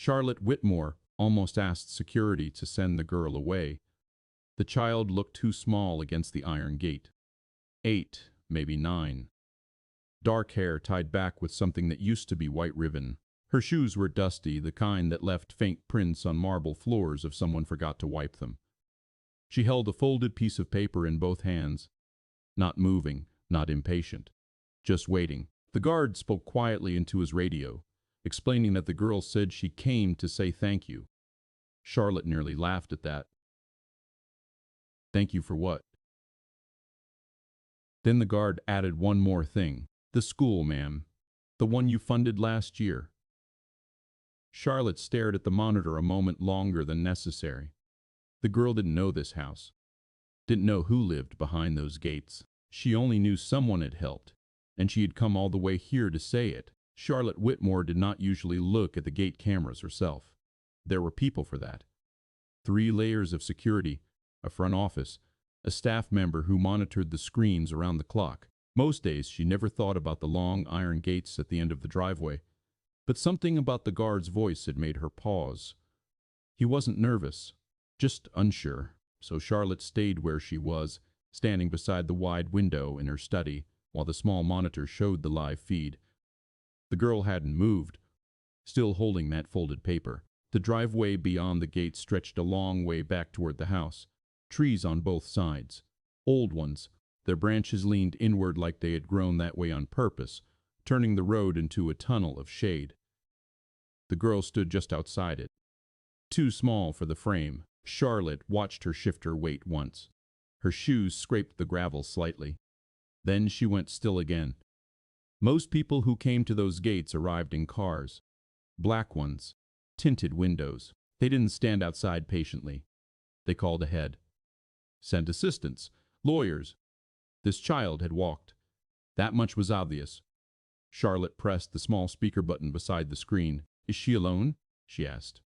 Charlotte Whitmore almost asked security to send the girl away. The child looked too small against the iron gate. 8, maybe 9. Dark hair tied back with something that used to be white ribbon. Her shoes were dusty, the kind that left faint prints on marble floors if someone forgot to wipe them. She held a folded piece of paper in both hands, not moving, not impatient, just waiting. The guard spoke quietly into his radio, explaining that the girl said she came to say thank you. Charlotte nearly laughed at that. Thank you for what? Then the guard added one more thing. The school, ma'am. The one you funded last year. Charlotte stared at the monitor a moment longer than necessary. The girl didn't know this house, didn't know who lived behind those gates. She only knew someone had helped, and she had come all the way here to say it. Charlotte Whitmore did not usually look at the gate cameras herself. There were people for that. 3 layers of security, a front office, a staff member who monitored the screens around the clock. Most days she never thought about the long iron gates at the end of the driveway, but something about the guard's voice had made her pause. He wasn't nervous, just unsure, so Charlotte stayed where she was, standing beside the wide window in her study while the small monitor showed the live feed. The girl hadn't moved, still holding that folded paper. The driveway beyond the gate stretched a long way back toward the house. Trees on both sides, old ones, their branches leaned inward like they had grown that way on purpose, turning the road into a tunnel of shade. The girl stood just outside it, too small for the frame. Charlotte watched her shift her weight once. Her shoes scraped the gravel slightly. Then she went still again. Most people who came to those gates arrived in cars. Black ones, tinted windows. They didn't stand outside patiently. They called ahead. Sent assistants, lawyers. This child had walked. That much was obvious. Charlotte pressed the small speaker button beside the screen. Is she alone? She asked.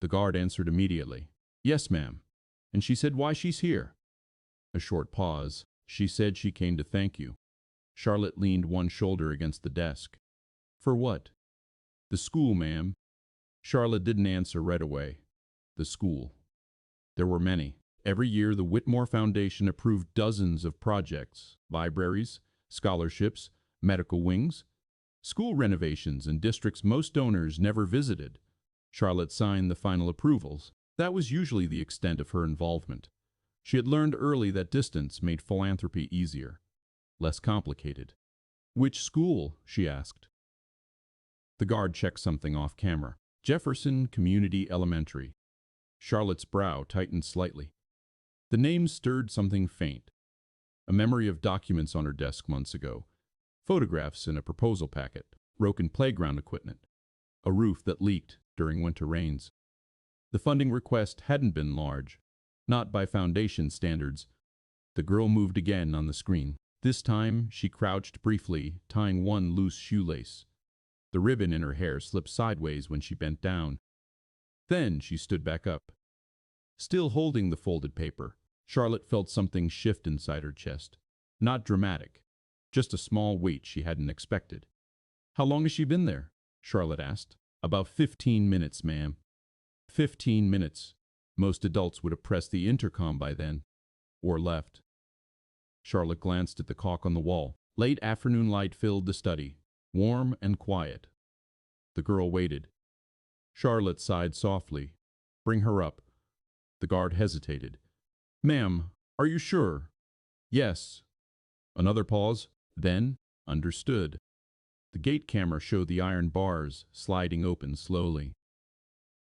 The guard answered immediately. Yes, ma'am. And she said why she's here. A short pause. She said she came to thank you. Charlotte leaned one shoulder against the desk. For what? The school, ma'am. Charlotte didn't answer right away. The school. There were many. Every year the Whitmore Foundation approved dozens of projects, libraries, scholarships, medical wings, school renovations in districts most donors never visited. Charlotte signed the final approvals. That was usually the extent of her involvement. She had learned early that distance made philanthropy easier, less complicated. Which school? She asked. The guard checked something off camera. Jefferson Community Elementary. Charlotte's brow tightened slightly. The name stirred something faint. A memory of documents on her desk months ago. Photographs in a proposal packet. Broken playground equipment. A roof that leaked during winter rains. The funding request hadn't been large. Not by foundation standards. The girl moved again on the screen. This time, she crouched briefly, tying one loose shoelace. The ribbon in her hair slipped sideways when she bent down. Then she stood back up. Still holding the folded paper, Charlotte felt something shift inside her chest. Not dramatic, just a small weight she hadn't expected. How long has she been there? Charlotte asked. About 15 minutes, ma'am. 15 minutes. Most adults would have pressed the intercom by then, or left. Charlotte glanced at the clock on the wall. Late afternoon light filled the study, warm and quiet. The girl waited. Charlotte sighed softly. Bring her up. The guard hesitated. Ma'am, are you sure? Yes. Another pause. Then, understood. The gate camera showed the iron bars sliding open slowly.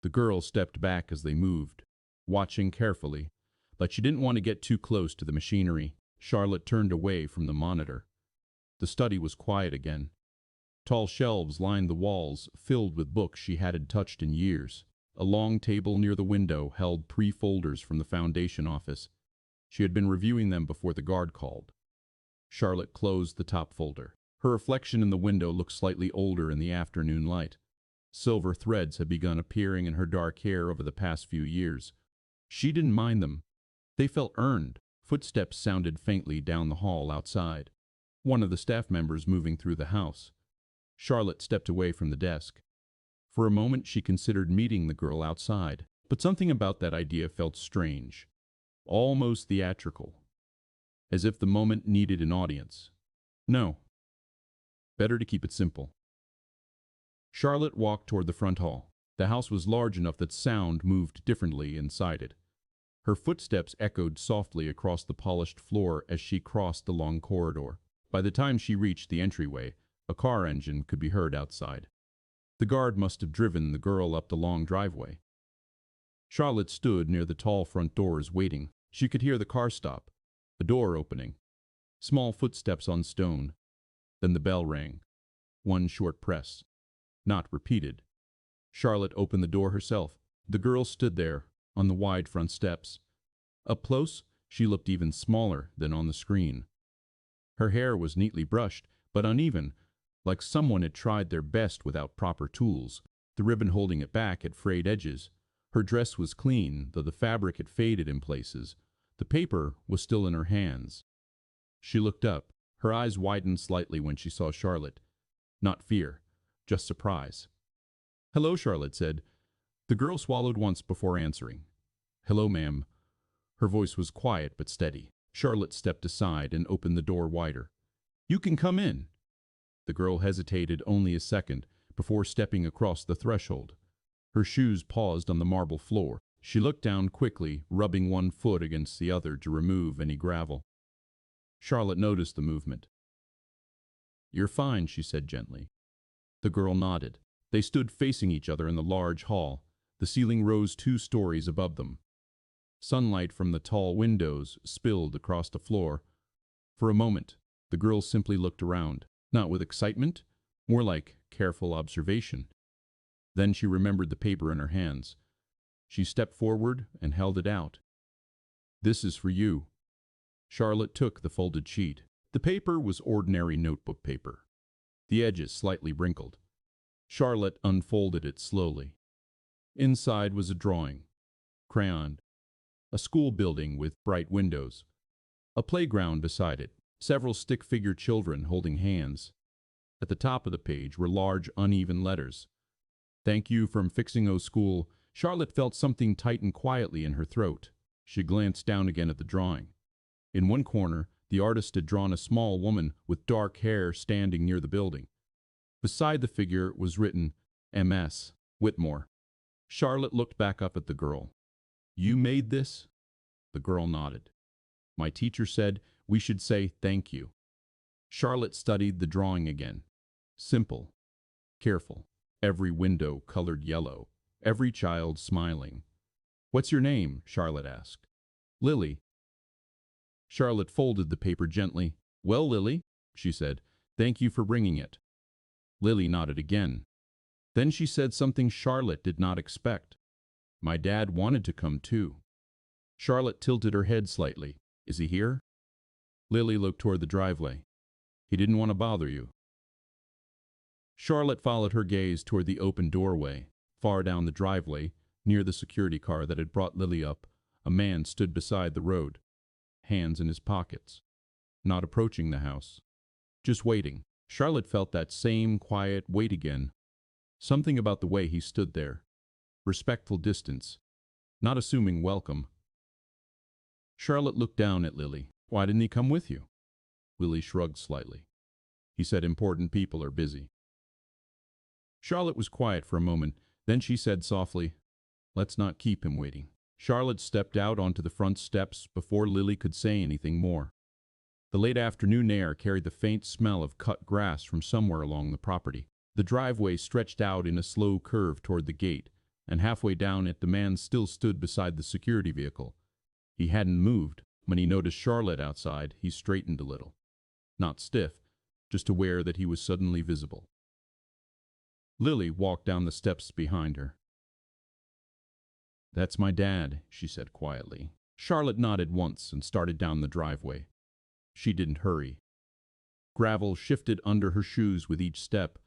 The girl stepped back as they moved, watching carefully, but she didn't want to get too close to the machinery. Charlotte turned away from the monitor. The study was quiet again. Tall shelves lined the walls, filled with books she hadn't touched in years. A long table near the window held 3 folders from the foundation office. She had been reviewing them before the guard called. Charlotte closed the top folder. Her reflection in the window looked slightly older in the afternoon light. Silver threads had begun appearing in her dark hair over the past few years. She didn't mind them. They felt earned. Footsteps sounded faintly down the hall outside. One of the staff members moving through the house. Charlotte stepped away from the desk. For a moment she considered meeting the girl outside, but something about that idea felt strange, almost theatrical, as if the moment needed an audience. No, better to keep it simple. Charlotte walked toward the front hall. The house was large enough that sound moved differently inside it. Her footsteps echoed softly across the polished floor as she crossed the long corridor. By the time she reached the entryway, a car engine could be heard outside. The guard must have driven the girl up the long driveway. Charlotte stood near the tall front doors waiting. She could hear the car stop, a door opening, small footsteps on stone. Then the bell rang. One short press. Not repeated. Charlotte opened the door herself. The girl stood there, on the wide front steps. Up close, she looked even smaller than on the screen. Her hair was neatly brushed, but uneven, like someone had tried their best without proper tools. The ribbon holding it back had frayed edges. Her dress was clean, though the fabric had faded in places. The paper was still in her hands. She looked up. Her eyes widened slightly when she saw Charlotte. Not fear, just surprise. "Hello," Charlotte said. The girl swallowed once before answering. "Hello, ma'am." Her voice was quiet but steady. Charlotte stepped aside and opened the door wider. "You can come in." The girl hesitated only a second before stepping across the threshold. Her shoes paused on the marble floor. She looked down quickly, rubbing one foot against the other to remove any gravel. Charlotte noticed the movement. "You're fine," she said gently. The girl nodded. They stood facing each other in the large hall. The ceiling rose 2 stories above them. Sunlight from the tall windows spilled across the floor. For a moment, the girl simply looked around, not with excitement, more like careful observation. Then she remembered the paper in her hands. She stepped forward and held it out. "This is for you." Charlotte took the folded sheet. The paper was ordinary notebook paper, the edges slightly wrinkled. Charlotte unfolded it slowly. Inside was a drawing, crayoned, a school building with bright windows, a playground beside it, several stick-figure children holding hands. At the top of the page were large, uneven letters. "Thank you from Fixing-O School." Charlotte felt something tighten quietly in her throat. She glanced down again at the drawing. In one corner, the artist had drawn a small woman with dark hair standing near the building. Beside the figure was written, "M.S. Whitmore." Charlotte looked back up at the girl. "You made this?" The girl nodded. "My teacher said we should say thank you." Charlotte studied the drawing again. Simple, careful, every window colored yellow, every child smiling. "What's your name?" Charlotte asked. "Lily." Charlotte folded the paper gently. "Well, Lily," she said, "thank you for bringing it." Lily nodded again. Then she said something Charlotte did not expect. "My dad wanted to come too." Charlotte tilted her head slightly. "Is he here?" Lily looked toward the driveway. "He didn't want to bother you." Charlotte followed her gaze toward the open doorway. Far down the driveway, near the security car that had brought Lily up, a man stood beside the road, hands in his pockets, not approaching the house, just waiting. Charlotte felt that same quiet wait again. Something about the way he stood there. Respectful distance, not assuming welcome. Charlotte looked down at Lily. "Why didn't he come with you?" Lily shrugged slightly. "He said important people are busy." Charlotte was quiet for a moment. Then she said softly, "Let's not keep him waiting." Charlotte stepped out onto the front steps before Lily could say anything more. The late afternoon air carried the faint smell of cut grass from somewhere along the property. The driveway stretched out in a slow curve toward the gate, and halfway down it the man still stood beside the security vehicle. He hadn't moved. When he noticed Charlotte outside, he straightened a little. Not stiff, just aware that he was suddenly visible. Lily walked down the steps behind her. "That's my dad," she said quietly. Charlotte nodded once and started down the driveway. She didn't hurry. Gravel shifted under her shoes with each step,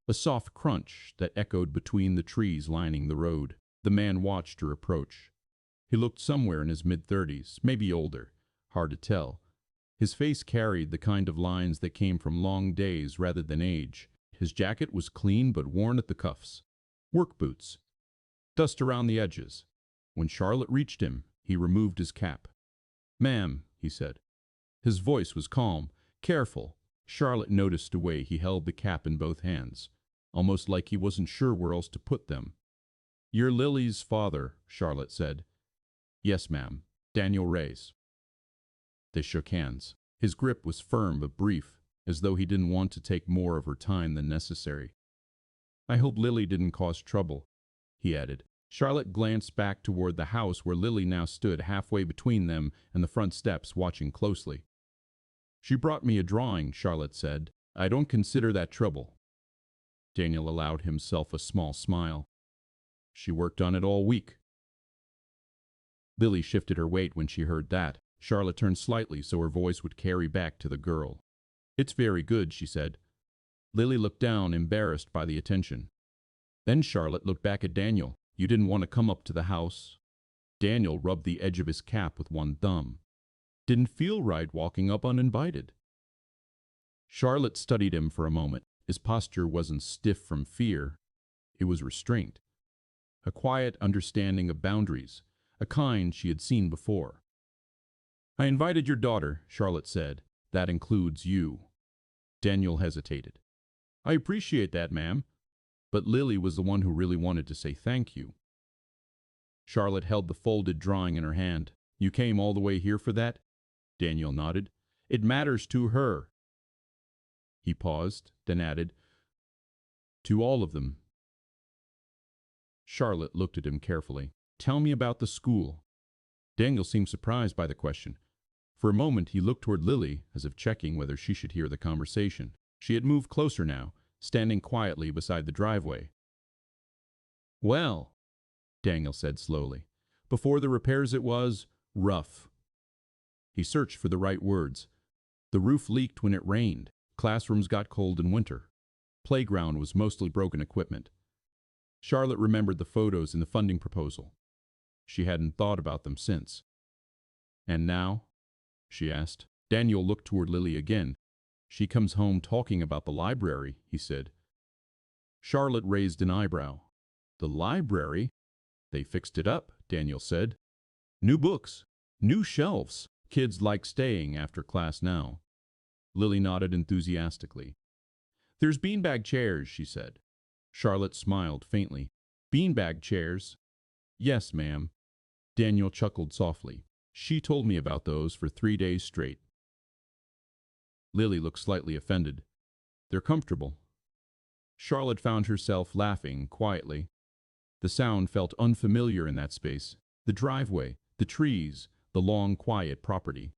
a soft crunch that echoed between the trees lining the road. The man watched her approach. He looked somewhere in his mid-30s, maybe older, hard to tell. His face carried the kind of lines that came from long days rather than age. His jacket was clean but worn at the cuffs. Work boots. Dust around the edges. When Charlotte reached him, he removed his cap. "Ma'am," he said. His voice was calm, careful. Charlotte noticed the way he held the cap in both hands, almost like he wasn't sure where else to put them. "You're Lily's father," Charlotte said. "Yes, ma'am. Daniel Reyes." They shook hands. His grip was firm but brief, as though he didn't want to take more of her time than necessary. "I hope Lily didn't cause trouble," he added. Charlotte glanced back toward the house where Lily now stood halfway between them and the front steps, watching closely. "She brought me a drawing," Charlotte said. "I don't consider that trouble." Daniel allowed himself a small smile. "She worked on it all week." Lily shifted her weight when she heard that. Charlotte turned slightly so her voice would carry back to the girl. "It's very good," she said. Lily looked down, embarrassed by the attention. Then Charlotte looked back at Daniel. "You didn't want to come up to the house?" Daniel rubbed the edge of his cap with one thumb. "Didn't feel right walking up uninvited." Charlotte studied him for a moment. His posture wasn't stiff from fear. It was restraint. A quiet understanding of boundaries, a kind she had seen before. "I invited your daughter," Charlotte said. "That includes you." Daniel hesitated. "I appreciate that, ma'am. But Lily was the one who really wanted to say thank you." Charlotte held the folded drawing in her hand. "You came all the way here for that?" Daniel nodded. "It matters to her." He paused, then added, "To all of them." Charlotte looked at him carefully. "Tell me about the school." Daniel seemed surprised by the question. For a moment he looked toward Lily, as if checking whether she should hear the conversation. She had moved closer now, standing quietly beside the driveway. "Well," Daniel said slowly, "before the repairs it was rough." He searched for the right words. The roof leaked when it rained. Classrooms got cold in winter. Playground was mostly broken equipment. Charlotte remembered the photos in the funding proposal. She hadn't thought about them since. "And now?" she asked. Daniel looked toward Lily again. "She comes home talking about the library," he said. Charlotte raised an eyebrow. "The library?" "They fixed it up," Daniel said. "New books, new shelves. Kids like staying after class now." Lily nodded enthusiastically. "There's beanbag chairs," she said. Charlotte smiled faintly. "Beanbag chairs?" "Yes, ma'am." Daniel chuckled softly. "She told me about those for 3 days straight." Lily looked slightly offended. "They're comfortable." Charlotte found herself laughing quietly. The sound felt unfamiliar in that space. The driveway, the trees, the long, quiet property.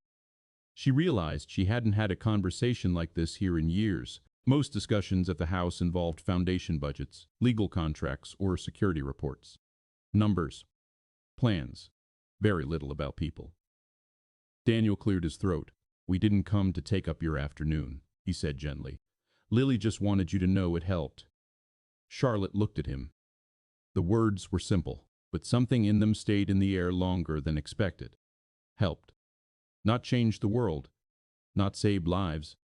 She realized she hadn't had a conversation like this here in years. Most discussions at the house involved foundation budgets, legal contracts, or security reports. Numbers. Plans. Very little about people. Daniel cleared his throat. "We didn't come to take up your afternoon," he said gently. "Lily just wanted you to know it helped." Charlotte looked at him. The words were simple, but something in them stayed in the air longer than expected. Helped. Not changed the world. Not saved lives.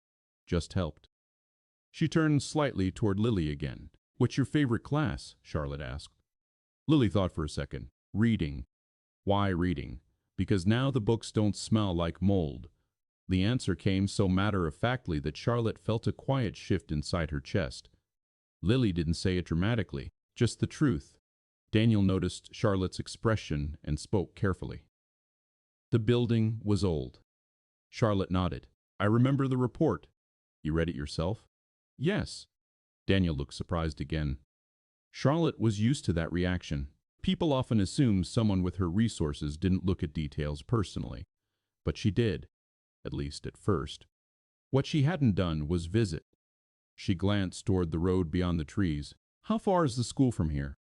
Just helped. She turned slightly toward Lily again. "What's your favorite class?" Charlotte asked. Lily thought for a second. "Reading." "Why reading?" "Because now the books don't smell like mold." The answer came so matter-of-factly that Charlotte felt a quiet shift inside her chest. Lily didn't say it dramatically, just the truth. Daniel noticed Charlotte's expression and spoke carefully. "The building was old." Charlotte nodded. "I remember the report." "You read it yourself?" "Yes." Daniel looked surprised again. Charlotte was used to that reaction. People often assume someone with her resources didn't look at details personally. But she did, at least at first. What she hadn't done was visit. She glanced toward the road beyond the trees. "How far is the school from here?"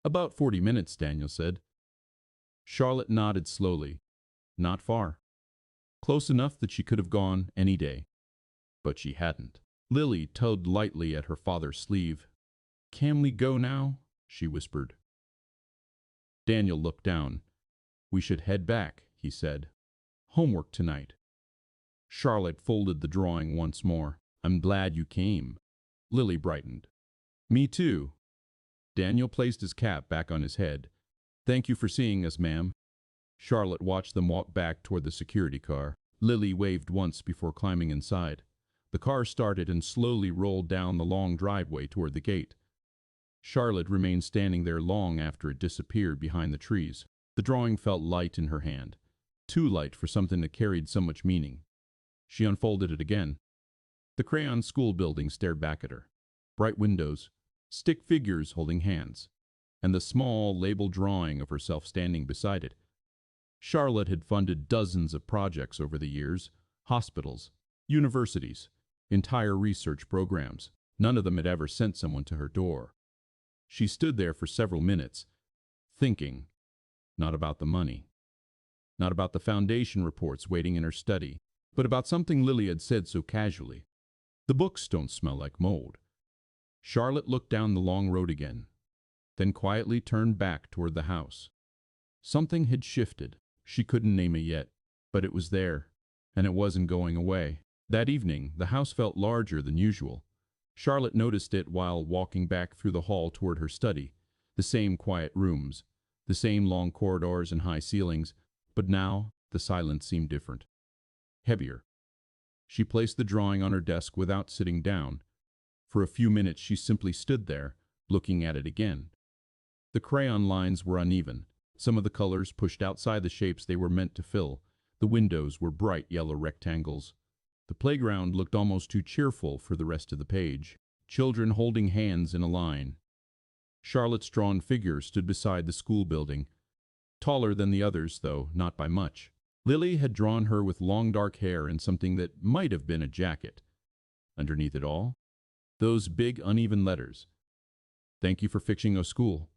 "About 40 minutes, Daniel said." Charlotte nodded slowly. Not far. Close enough that she could have gone any day. But she hadn't. Lily tugged lightly at her father's sleeve. "Can we go now?" she whispered. Daniel looked down. "We should head back," he said. "Homework tonight." Charlotte folded the drawing once more. "I'm glad you came." Lily brightened. "Me too." Daniel placed his cap back on his head. "Thank you for seeing us, ma'am." Charlotte watched them walk back toward the security car. Lily waved once before climbing inside. The car started and slowly rolled down the long driveway toward the gate. Charlotte remained standing there long after it disappeared behind the trees. The drawing felt light in her hand, too light for something that carried so much meaning. She unfolded it again. The crayon school building stared back at her. Bright windows, stick figures holding hands, and the small label drawing of herself standing beside it. Charlotte had funded dozens of projects over the years, hospitals, universities, entire research programs. None of them had ever sent someone to her door. She stood there for several minutes, thinking, not about the money, not about the foundation reports waiting in her study, but about something Lily had said so casually. "The books don't smell like mold." Charlotte looked down the long road again, then quietly turned back toward the house. Something had shifted. She couldn't name it yet, but it was there, and it wasn't going away. That evening, the house felt larger than usual. Charlotte noticed it while walking back through the hall toward her study. The same quiet rooms, the same long corridors and high ceilings, but now the silence seemed different, heavier. She placed the drawing on her desk without sitting down. For a few minutes she simply stood there, looking at it again. The crayon lines were uneven. Some of the colors pushed outside the shapes they were meant to fill. The windows were bright yellow rectangles. The playground looked almost too cheerful for the rest of the page. Children holding hands in a line. Charlotte's drawn figure stood beside the school building. Taller than the others, though, not by much. Lily had drawn her with long dark hair and something that might have been a jacket. Underneath it all, those big uneven letters. "Thank you for fixing our school."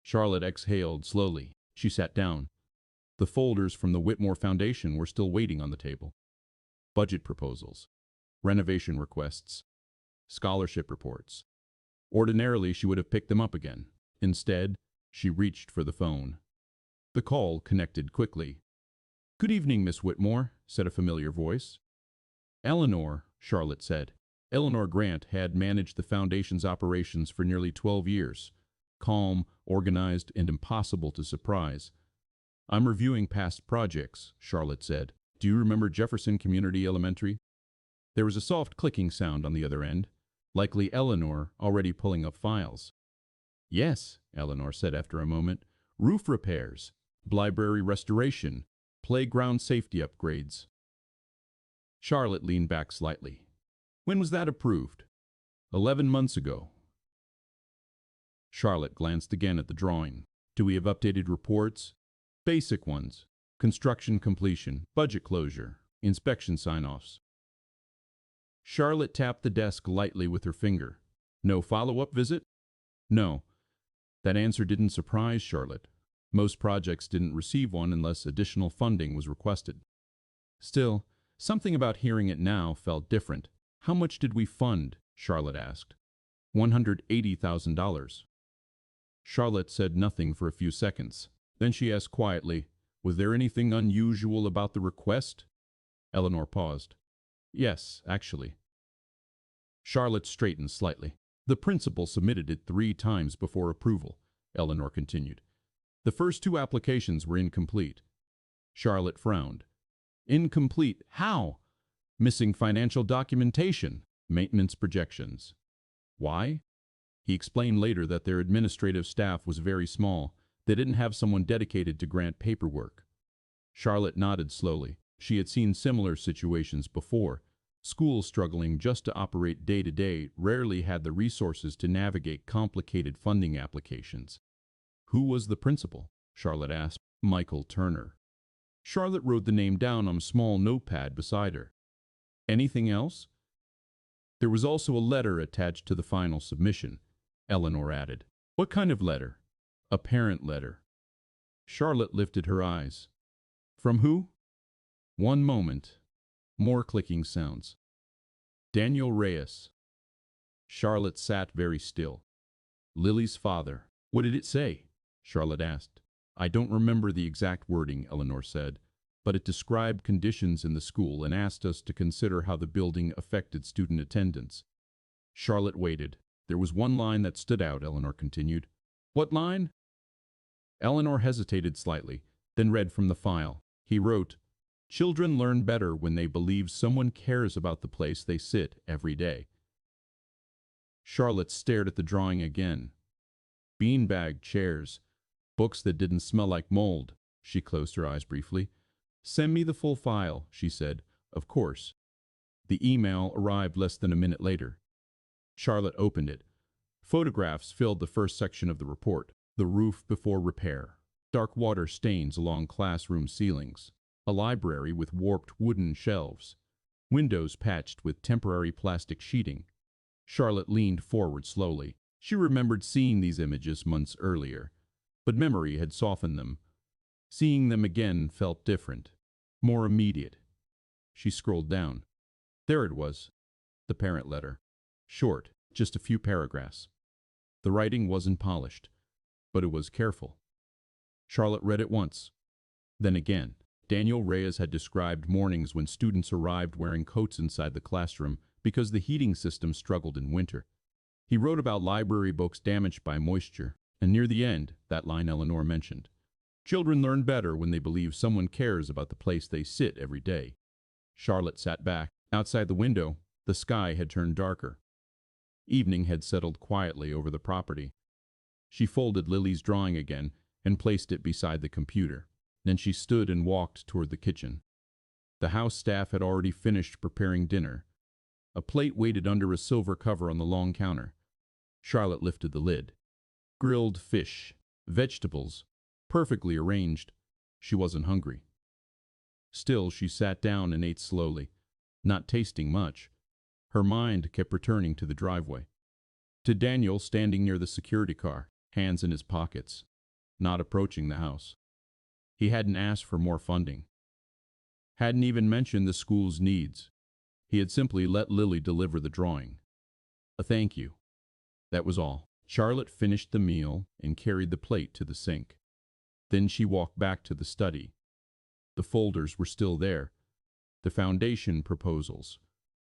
Charlotte exhaled slowly. She sat down. The folders from the Whitmore Foundation were still waiting on the table. Budget proposals, renovation requests, scholarship reports. Ordinarily, she would have picked them up again. Instead, she reached for the phone. The call connected quickly. "Good evening, Miss Whitmore," said a familiar voice. "Eleanor," Charlotte said. Eleanor Grant had managed the Foundation's operations for nearly 12 years. Calm, organized, and impossible to surprise. "I'm reviewing past projects," Charlotte said. "Do you remember Jefferson Community Elementary?" There was a soft clicking sound on the other end, likely Eleanor already pulling up files. "Yes," Eleanor said after a moment. "Roof repairs, library restoration, playground safety upgrades." Charlotte leaned back slightly. "When was that approved?" 11 months ago." Charlotte glanced again at the drawing. "Do we have updated reports?" "Basic ones. Construction completion, budget closure, inspection sign-offs." Charlotte tapped the desk lightly with her finger. "No follow-up visit?" "No." That answer didn't surprise Charlotte. Most projects didn't receive one unless additional funding was requested. Still, something about hearing it now felt different. "How much did we fund?" Charlotte asked. $180,000. Charlotte said nothing for a few seconds. Then she asked quietly, "Was there anything unusual about the request?" Eleanor paused. "Yes, actually." Charlotte straightened slightly. "The principal submitted it 3 times before approval," Eleanor continued. "The first 2 applications were incomplete." Charlotte frowned. "Incomplete? How?" "Missing financial documentation, maintenance projections." "Why?" He explained later that their administrative staff was very small. They didn't have someone dedicated to grant paperwork. Charlotte nodded slowly. She had seen similar situations before. Schools struggling just to operate day-to-day rarely had the resources to navigate complicated funding applications. "Who was the principal?" Charlotte asked. "Michael Turner." Charlotte wrote the name down on a small notepad beside her. "Anything else?" "There was also a letter attached to the final submission," Eleanor added. "What kind of letter?" "A parent letter." Charlotte lifted her eyes. "From who?" One moment. More clicking sounds. "Daniel Reyes." Charlotte sat very still. "Lily's father." "What did it say?" Charlotte asked. "I don't remember the exact wording," Eleanor said, "but it described conditions in the school and asked us to consider how the building affected student attendance." Charlotte waited. There was one line that stood out, Eleanor continued. What line? Eleanor hesitated slightly, then read from the file. He wrote, Children learn better when they believe someone cares about the place they sit every day. Charlotte stared at the drawing again. Beanbag chairs, books that didn't smell like mold. She closed her eyes briefly. Send me the full file, she said. Of course. The email arrived less than a minute later. Charlotte opened it. Photographs filled the first section of the report. The roof before repair, dark water stains along classroom ceilings, a library with warped wooden shelves, windows patched with temporary plastic sheeting. Charlotte leaned forward slowly. She remembered seeing these images months earlier, but memory had softened them. Seeing them again felt different, more immediate. She scrolled down. There it was, the parent letter. Short, just a few paragraphs. The writing wasn't polished, but it was careful. Charlotte read it once, then again. Daniel Reyes had described mornings when students arrived wearing coats inside the classroom because the heating system struggled in winter. He wrote about library books damaged by moisture, and near the end, that line Eleanor mentioned. Children learn better when they believe someone cares about the place they sit every day. Charlotte sat back. Outside the window, the sky had turned darker. Evening had settled quietly over the property. She folded Lily's drawing again and placed it beside the computer. Then she stood and walked toward the kitchen. The house staff had already finished preparing dinner. A plate waited under a silver cover on the long counter. Charlotte lifted the lid. Grilled fish, vegetables, perfectly arranged. She wasn't hungry. Still, she sat down and ate slowly, not tasting much. Her mind kept returning to the driveway, to Daniel standing near the security car, hands in his pockets, not approaching the house. He hadn't asked for more funding, hadn't even mentioned the school's needs. He had simply let Lily deliver the drawing. A thank you. That was all. Charlotte finished the meal and carried the plate to the sink. Then she walked back to the study. The folders were still there. The foundation proposals,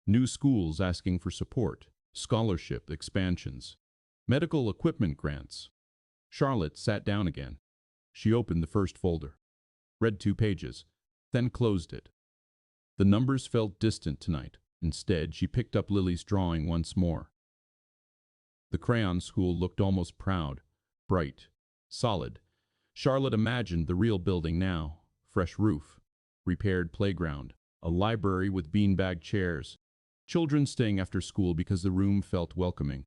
new schools asking for support, scholarship expansions, medical equipment grants. Charlotte sat down again. She opened the first folder, read 2 pages, then closed it. The numbers felt distant tonight. Instead, she picked up Lily's drawing once more. The crayon school looked almost proud, bright, solid. Charlotte imagined the real building now. Fresh roof, repaired playground, a library with beanbag chairs, children staying after school because the room felt welcoming.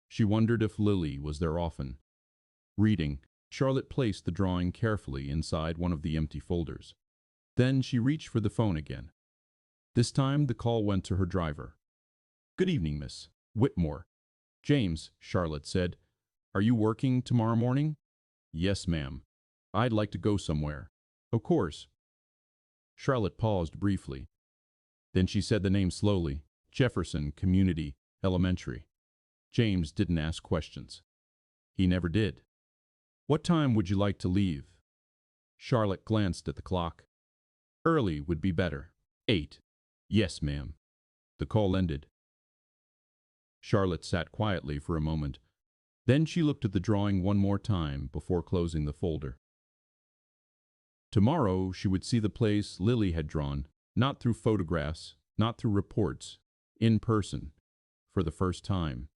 She wondered if Lily was there often. Reading, Charlotte placed the drawing carefully inside one of the empty folders. Then she reached for the phone again. This time the call went to her driver. Good evening, Miss Whitmore. James, Charlotte said. Are you working tomorrow morning? Yes, ma'am. I'd like to go somewhere. Of course. Charlotte paused briefly. Then she said the name slowly. Jefferson Community Elementary. James didn't ask questions. He never did. What time would you like to leave? Charlotte glanced at the clock. Early would be better. 8. Yes, ma'am. The call ended. Charlotte sat quietly for a moment. Then she looked at the drawing one more time before closing the folder. Tomorrow she would see the place Lily had drawn, not through photographs, not through reports, in person, for the first time.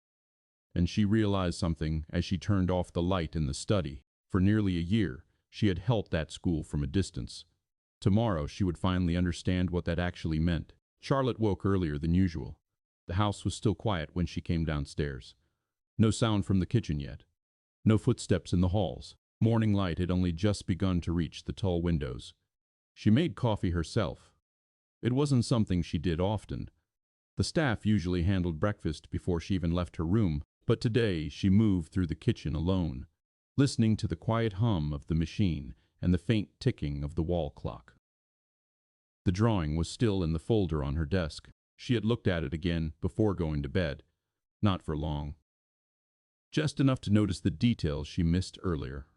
And she realized something as she turned off the light in the study. For nearly a year, she had helped that school from a distance. Tomorrow she would finally understand what that actually meant. Charlotte woke earlier than usual. The house was still quiet when she came downstairs. No sound from the kitchen yet. No footsteps in the halls. Morning light had only just begun to reach the tall windows. She made coffee herself. It wasn't something she did often. The staff usually handled breakfast before she even left her room, but today she moved through the kitchen alone, listening to the quiet hum of the machine and the faint ticking of the wall clock. The drawing was still in the folder on her desk. She had looked at it again before going to bed. Not for long. Just enough to notice the details she missed earlier.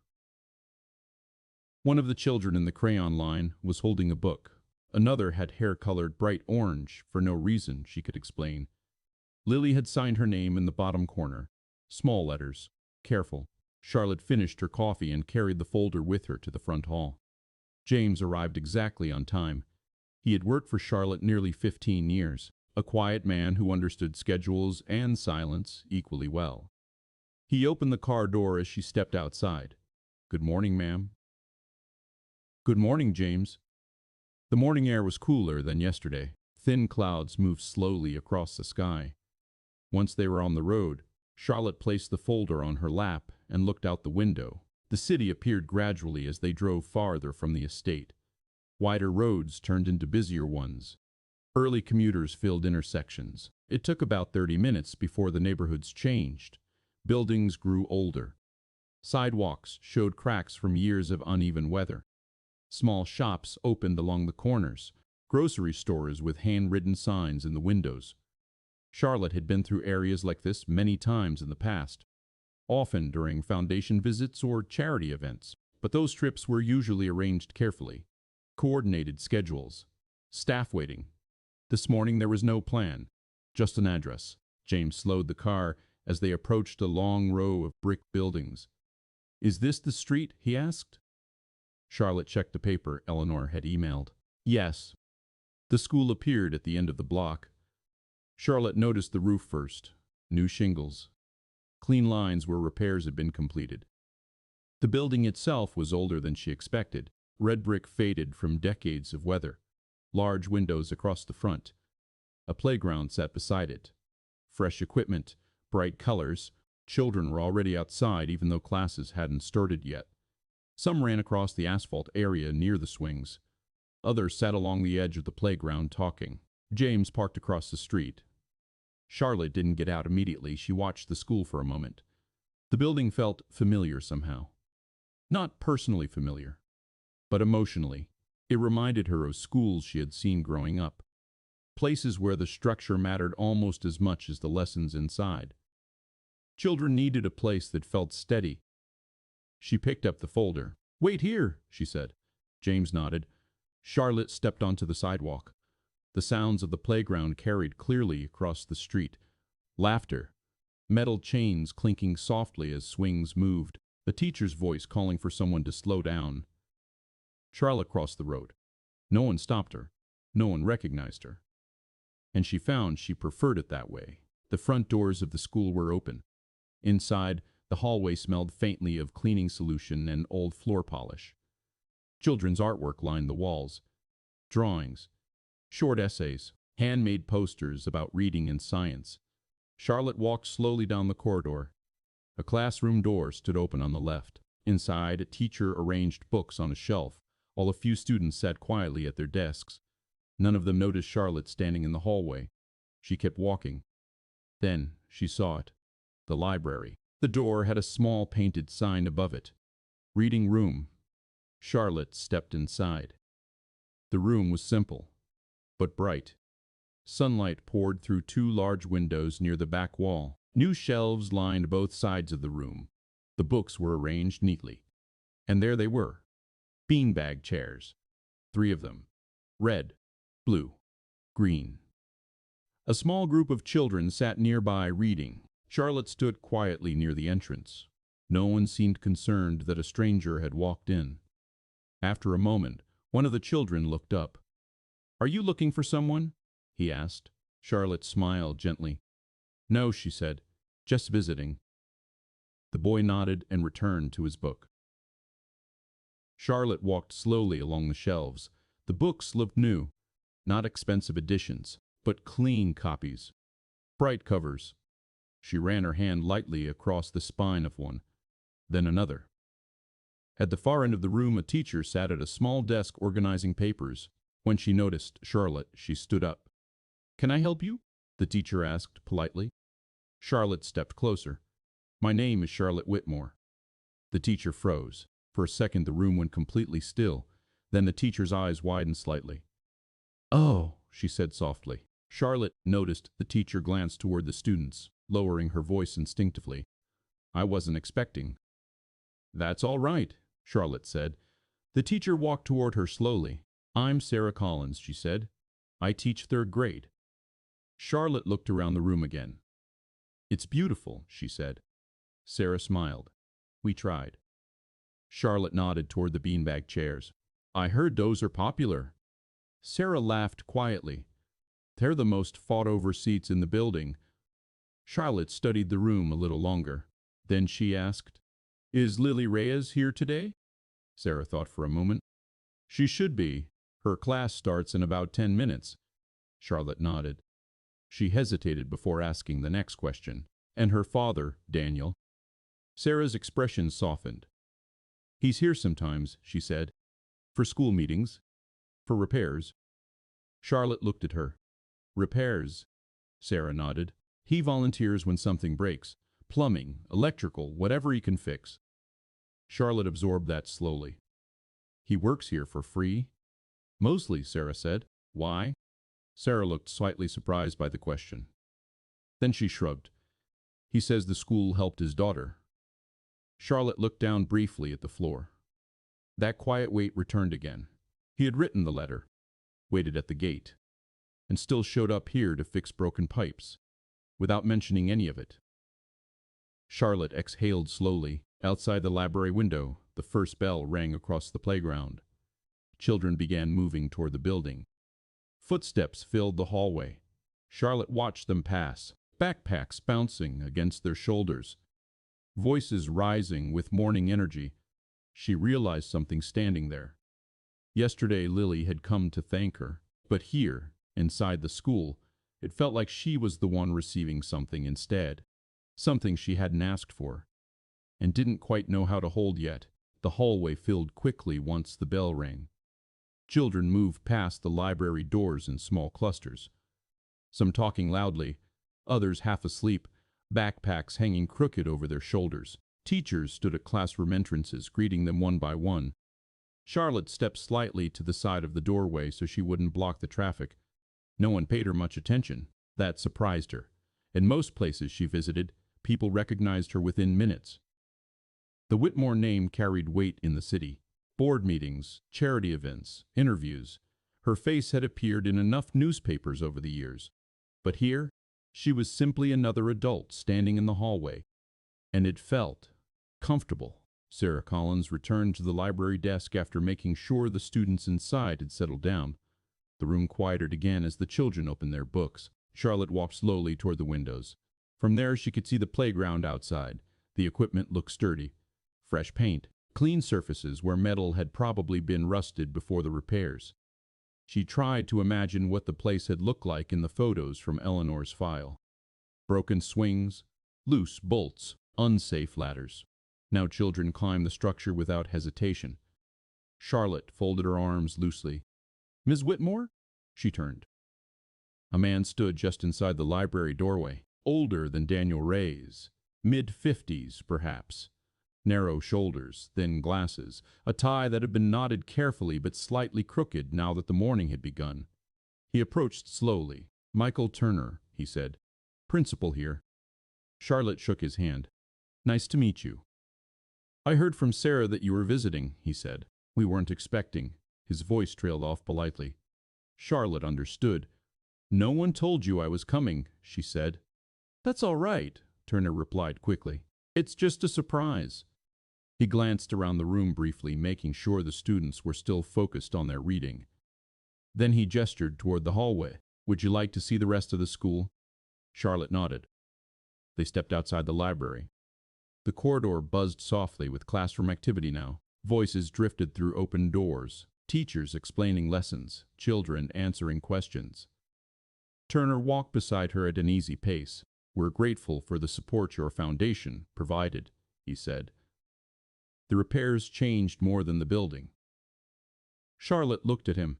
One of the children in the crayon line was holding a book. Another had hair colored bright orange for no reason she could explain. Lily had signed her name in the bottom corner. Small letters. Careful. Charlotte finished her coffee and carried the folder with her to the front hall. James arrived exactly on time. He had worked for Charlotte nearly 15 years, a quiet man who understood schedules and silence equally well. He opened the car door as she stepped outside. "Good morning, ma'am." "Good morning, James." The morning air was cooler than yesterday. Thin clouds moved slowly across the sky. Once they were on the road, Charlotte placed the folder on her lap and looked out the window. The city appeared gradually as they drove farther from the estate. Wider roads turned into busier ones. Early commuters filled intersections. It took about 30 minutes before the neighborhoods changed. Buildings grew older. Sidewalks showed cracks from years of uneven weather. Small shops opened along the corners, grocery stores with handwritten signs in the windows. Charlotte had been through areas like this many times in the past, often during foundation visits or charity events, but those trips were usually arranged carefully. Coordinated schedules. Staff waiting. This morning there was no plan, just an address. James slowed the car as they approached a long row of brick buildings. "Is this the street?" he asked. Charlotte checked the paper Eleanor had emailed. Yes. The school appeared at the end of the block. Charlotte noticed the roof first. New shingles. Clean lines where repairs had been completed. The building itself was older than she expected. Red brick faded from decades of weather. Large windows across the front. A playground sat beside it. Fresh equipment, bright colors. Children were already outside even though classes hadn't started yet. Some ran across the asphalt area near the swings. Others sat along the edge of the playground talking. James parked across the street. Charlotte didn't get out immediately. She watched the school for a moment. The building felt familiar somehow. Not personally familiar, but emotionally. It reminded her of schools she had seen growing up. Places where the structure mattered almost as much as the lessons inside. Children needed a place that felt steady. She picked up the folder. "Wait here," she said. James nodded. Charlotte stepped onto the sidewalk. The sounds of the playground carried clearly across the street. Laughter. Metal chains clinking softly as swings moved. A teacher's voice calling for someone to slow down. Charlotte crossed the road. No one stopped her. No one recognized her. And she found she preferred it that way. The front doors of the school were open. Inside, the hallway smelled faintly of cleaning solution and old floor polish. Children's artwork lined the walls. Drawings. Short essays. Handmade posters about reading and science. Charlotte walked slowly down the corridor. A classroom door stood open on the left. Inside, a teacher arranged books on a shelf, while a few students sat quietly at their desks. None of them noticed Charlotte standing in the hallway. She kept walking. Then she saw it. The library. The door had a small painted sign above it. Reading room. Charlotte stepped inside. The room was simple, but bright. Sunlight poured through two large windows near the back wall. New shelves lined both sides of the room. The books were arranged neatly. And there they were. Beanbag chairs. 3 of them. Red, blue, green. A small group of children sat nearby reading. Charlotte stood quietly near the entrance. No one seemed concerned that a stranger had walked in. After a moment, one of the children looked up. "Are you looking for someone?" he asked. Charlotte smiled gently. "No," she said, "just visiting." The boy nodded and returned to his book. Charlotte walked slowly along the shelves. The books looked new, not expensive editions, but clean copies. Bright covers. She ran her hand lightly across the spine of one, then another. At the far end of the room, a teacher sat at a small desk organizing papers. When she noticed Charlotte, she stood up. "Can I help you?" the teacher asked politely. Charlotte stepped closer. "My name is Charlotte Whitmore." The teacher froze. For a second the room went completely still. Then the teacher's eyes widened slightly. "Oh," she said softly. Charlotte noticed the teacher glance toward the students, lowering her voice instinctively. "I wasn't expecting." "That's all right," Charlotte said. The teacher walked toward her slowly. "I'm Sarah Collins," she said. "I teach 3rd grade." Charlotte looked around the room again. "It's beautiful," she said. Sarah smiled. We tried. Charlotte nodded toward the beanbag chairs. I heard those are popular. Sarah laughed quietly. They're the most fought-over seats in the building. Charlotte studied the room a little longer. Then she asked, Is Lily Reyes here today? Sarah thought for a moment. She should be. Her class starts in about 10 minutes. Charlotte nodded. She hesitated before asking the next question. And her father, Daniel? Sarah's expression softened. He's here sometimes, she said. For school meetings. For repairs. Charlotte looked at her. Repairs. Sarah nodded. He volunteers when something breaks. Plumbing, electrical, whatever he can fix. Charlotte absorbed that slowly. He works here for free? Mostly, Sarah said. Why? Sarah looked slightly surprised by the question. Then she shrugged. He says the school helped his daughter. Charlotte looked down briefly at the floor. That quiet wait returned again. He had written the letter, waited at the gate, and still showed up here to fix broken pipes, without mentioning any of it. Charlotte exhaled slowly. Outside the library window, the first bell rang across the playground. Children began moving toward the building. Footsteps filled the hallway. Charlotte watched them pass, backpacks bouncing against their shoulders, voices rising with morning energy. She realized something standing there. Yesterday Lily had come to thank her, but here, inside the school, it felt like she was the one receiving something instead. Something she hadn't asked for, and didn't quite know how to hold yet. The hallway filled quickly once the bell rang. Children moved past the library doors in small clusters. Some talking loudly, others half asleep, backpacks hanging crooked over their shoulders. Teachers stood at classroom entrances, greeting them one by one. Charlotte stepped slightly to the side of the doorway so she wouldn't block the traffic. No one paid her much attention. That surprised her. In most places she visited, people recognized her within minutes. The Whitmore name carried weight in the city. Board meetings, charity events, interviews. Her face had appeared in enough newspapers over the years. But here, she was simply another adult standing in the hallway. And it felt comfortable. Sarah Collins returned to the library desk after making sure the students inside had settled down. The room quieted again as the children opened their books. Charlotte walked slowly toward the windows. From there she could see the playground outside. The equipment looked sturdy. Fresh paint, clean surfaces where metal had probably been rusted before the repairs. She tried to imagine what the place had looked like in the photos from Eleanor's file. Broken swings, loose bolts, unsafe ladders. Now children climbed the structure without hesitation. Charlotte folded her arms loosely. Ms. Whitmore? She turned. A man stood just inside the library doorway, older than Daniel Reyes, mid-50s perhaps. Narrow shoulders, thin glasses, a tie that had been knotted carefully but slightly crooked now that the morning had begun. He approached slowly. Michael Turner, he said. Principal here. Charlotte shook his hand. Nice to meet you. I heard from Sarah that you were visiting, he said. We weren't expecting. His voice trailed off politely. Charlotte understood. No one told you I was coming, she said. That's all right, Turner replied quickly. It's just a surprise. He glanced around the room briefly, making sure the students were still focused on their reading. Then he gestured toward the hallway. Would you like to see the rest of the school? Charlotte nodded. They stepped outside the library. The corridor buzzed softly with classroom activity now. Voices drifted through open doors, teachers explaining lessons, children answering questions. Turner walked beside her at an easy pace. We're grateful for the support your foundation provided, he said. The repairs changed more than the building. Charlotte looked at him.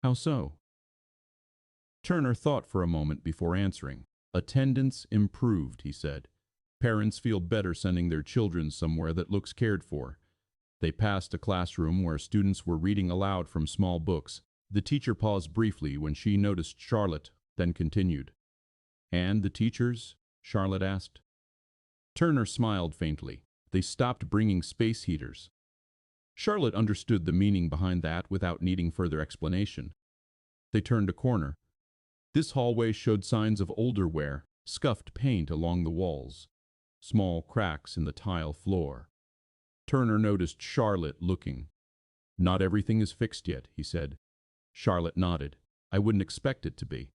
How so? Turner thought for a moment before answering. Attendance improved, he said. Parents feel better sending their children somewhere that looks cared for. They passed a classroom where students were reading aloud from small books. The teacher paused briefly when she noticed Charlotte, then continued. And the teachers? Charlotte asked. Turner smiled faintly. They stopped bringing space heaters. Charlotte understood the meaning behind that without needing further explanation. They turned a corner. This hallway showed signs of older wear, scuffed paint along the walls. small cracks in the tile floor. Turner noticed Charlotte looking. "Not everything is fixed yet," he said. Charlotte nodded. "I wouldn't expect it to be."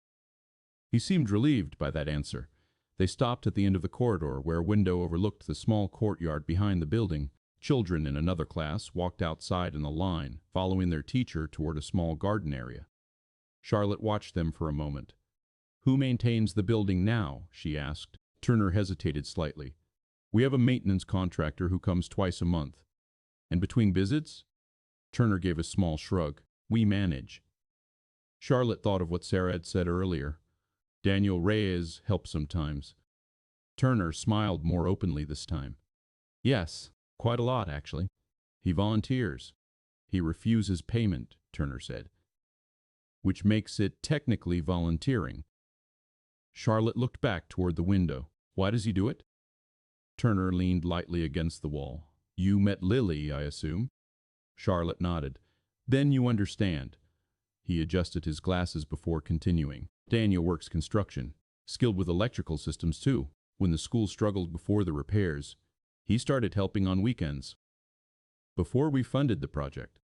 He seemed relieved by that answer. They stopped at the end of the corridor where a window overlooked the small courtyard behind the building. Children in another class walked outside in a line, following their teacher toward a small garden area. Charlotte watched them for a moment. "Who maintains the building now?" she asked. Turner hesitated slightly. "We have a maintenance contractor who comes twice a month." "And between visits?" Turner gave a small shrug. "We manage." Charlotte thought of what Sarah had said earlier. Daniel Reyes helps sometimes. Turner smiled more openly this time. "Yes, quite a lot, actually. He volunteers. He refuses payment," Turner said. "Which makes it technically volunteering." Charlotte looked back toward the window. "Why does he do it?" Turner leaned lightly against the wall. "You met Lily, I assume?" Charlotte nodded. "Then you understand." He adjusted his glasses before continuing. "Daniel works construction, skilled with electrical systems too. When the school struggled before the repairs, he started helping on weekends." "Before we funded the project?"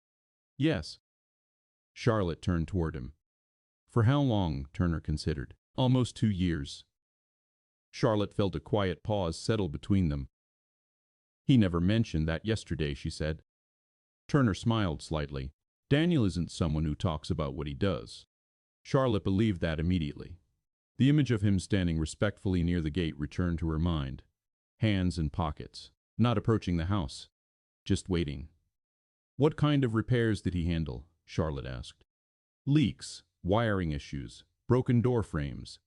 "Yes." Charlotte turned toward him. "For how long?" Turner considered. "Almost 2 years." Charlotte felt a quiet pause settle between them. "He never mentioned that yesterday," she said. Turner smiled slightly. "Daniel isn't someone who talks about what he does." Charlotte believed that immediately. The image of him standing respectfully near the gate returned to her mind. Hands in pockets, not approaching the house, just waiting. "What kind of repairs did he handle?" Charlotte asked. "Leaks, wiring issues, broken door frames."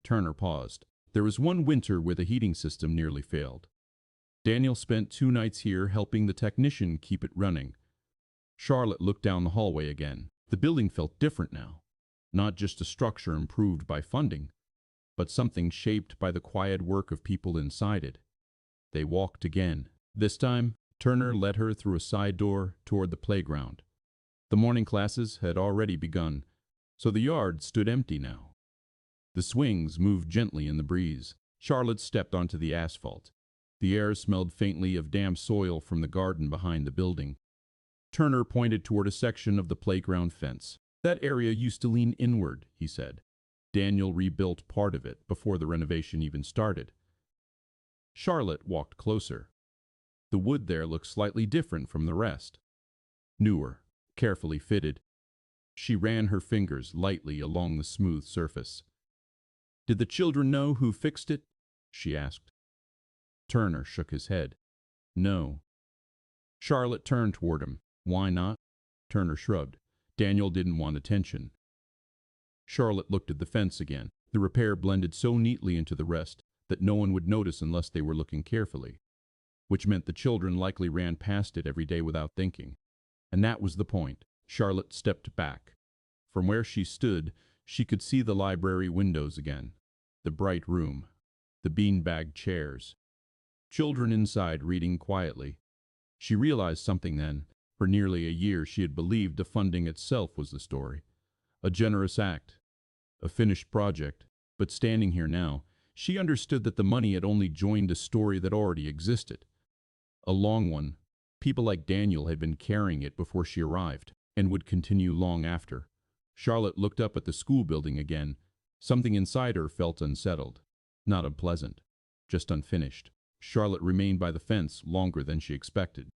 Turner paused. "There was one winter where the heating system nearly failed. Daniel spent 2 nights here helping the technician keep it running." Charlotte looked down the hallway again. The building felt different now. Not just a structure improved by funding, but something shaped by the quiet work of people inside it. They walked again. This time, Turner led her through a side door toward the playground. The morning classes had already begun, so the yard stood empty now. The swings moved gently in the breeze. Charlotte stepped onto the asphalt. The air smelled faintly of damp soil from the garden behind the building. Turner pointed toward a section of the playground fence. "That area used to lean inward," he said. "Daniel rebuilt part of it before the renovation even started." Charlotte walked closer. The wood there looked slightly different from the rest. Newer, carefully fitted. She ran her fingers lightly along the smooth surface. "Did the children know who fixed it?" she asked. Turner shook his head. "No." Charlotte turned toward him. "Why not?" Turner shrugged. "Daniel didn't want attention." Charlotte looked at the fence again. The repair blended so neatly into the rest that no one would notice unless they were looking carefully, which meant the children likely ran past it every day without thinking. And that was the point. Charlotte stepped back. From where she stood, she could see the library windows again, the bright room, the beanbag chairs. Children inside reading quietly. She realized something then. For nearly a year she had believed the funding itself was the story. A generous act, a finished project. But standing here now, she understood that the money had only joined a story that already existed. A long one. People like Daniel had been carrying it before she arrived, and would continue long after. Charlotte looked up at the school building again. Something inside her felt unsettled. Not unpleasant, just unfinished. Charlotte remained by the fence longer than she expected.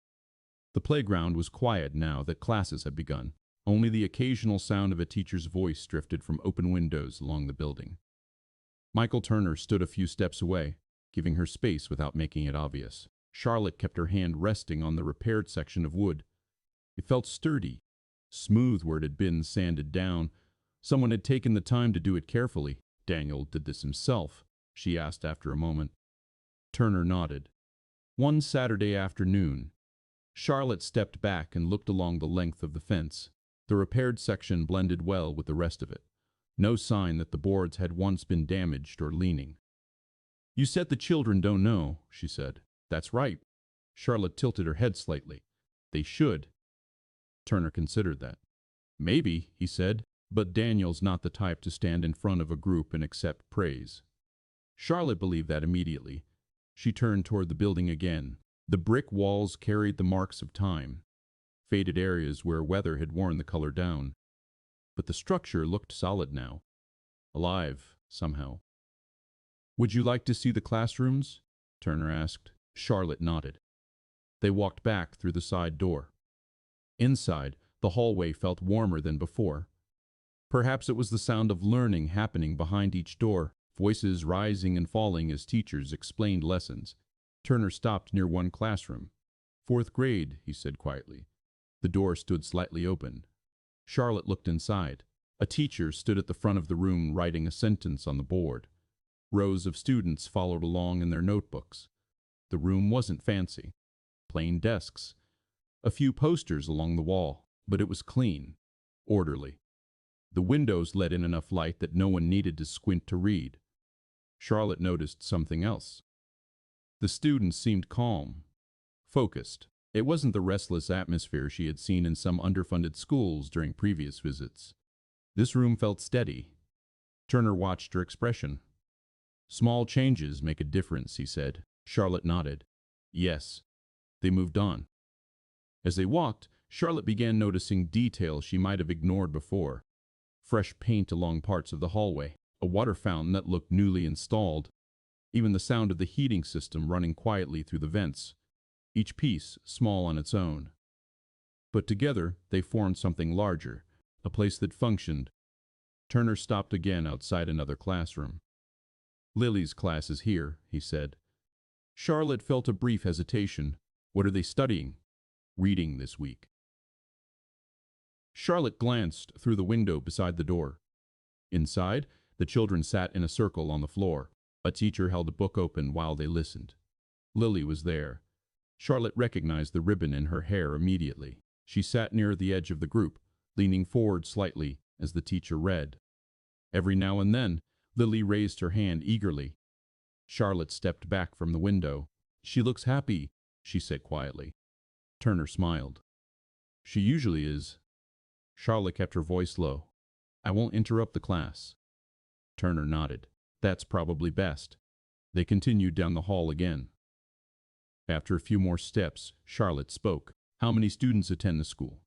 The playground was quiet now that classes had begun. Only the occasional sound of a teacher's voice drifted from open windows along the building. Michael Turner stood a few steps away, giving her space without making it obvious. Charlotte kept her hand resting on the repaired section of wood. It felt sturdy, smooth where it had been sanded down. Someone had taken the time to do it carefully. "Daniel did this himself?" she asked after a moment. Turner nodded. One Saturday afternoon, Charlotte stepped back and looked along the length of the fence. The repaired section blended well with the rest of it. No sign that the boards had once been damaged or leaning. "You said the children don't know," she said. "That's right." Charlotte tilted her head slightly. "They should." Turner considered that. "Maybe," he said, "but Daniel's not the type to stand in front of a group and accept praise." Charlotte believed that immediately. She turned toward the building again. The brick walls carried the marks of time, faded areas where weather had worn the color down. But the structure looked solid now, alive, somehow. "Would you like to see the classrooms?" Turner asked. Charlotte nodded. They walked back through the side door. Inside, the hallway felt warmer than before. Perhaps it was the sound of learning happening behind each door, voices rising and falling as teachers explained lessons. Turner stopped near one classroom. "Fourth grade," he said quietly. The door stood slightly open. Charlotte looked inside. A teacher stood at the front of the room writing a sentence on the board. Rows of students followed along in their notebooks. The room wasn't fancy. Plain desks. A few posters along the wall, but it was clean, orderly. The windows let in enough light that no one needed to squint to read. Charlotte noticed something else. The students seemed calm, focused. It wasn't the restless atmosphere she had seen in some underfunded schools during previous visits. This room felt steady. Turner watched her expression. "Small changes make a difference," he said. Charlotte nodded. "Yes." They moved on. As they walked, Charlotte began noticing details she might have ignored before. Fresh paint along parts of the hallway, a water fountain that looked newly installed, even the sound of the heating system running quietly through the vents, each piece small on its own. But together they formed something larger, a place that functioned. Turner stopped again outside another classroom. "Lily's class is here," he said. Charlotte felt a brief hesitation. "What are they studying?" "Reading this week." Charlotte glanced through the window beside the door. Inside, the children sat in a circle on the floor. A teacher held a book open while they listened. Lily was there. Charlotte recognized the ribbon in her hair immediately. She sat near the edge of the group, leaning forward slightly as the teacher read. Every now and then, Lily raised her hand eagerly. Charlotte stepped back from the window. "She looks happy," she said quietly. Turner smiled. "She usually is." Charlotte kept her voice low. "I won't interrupt the class." Turner nodded. "That's probably best." They continued down the hall again. After a few more steps, Charlotte spoke. "How many students attend the school?"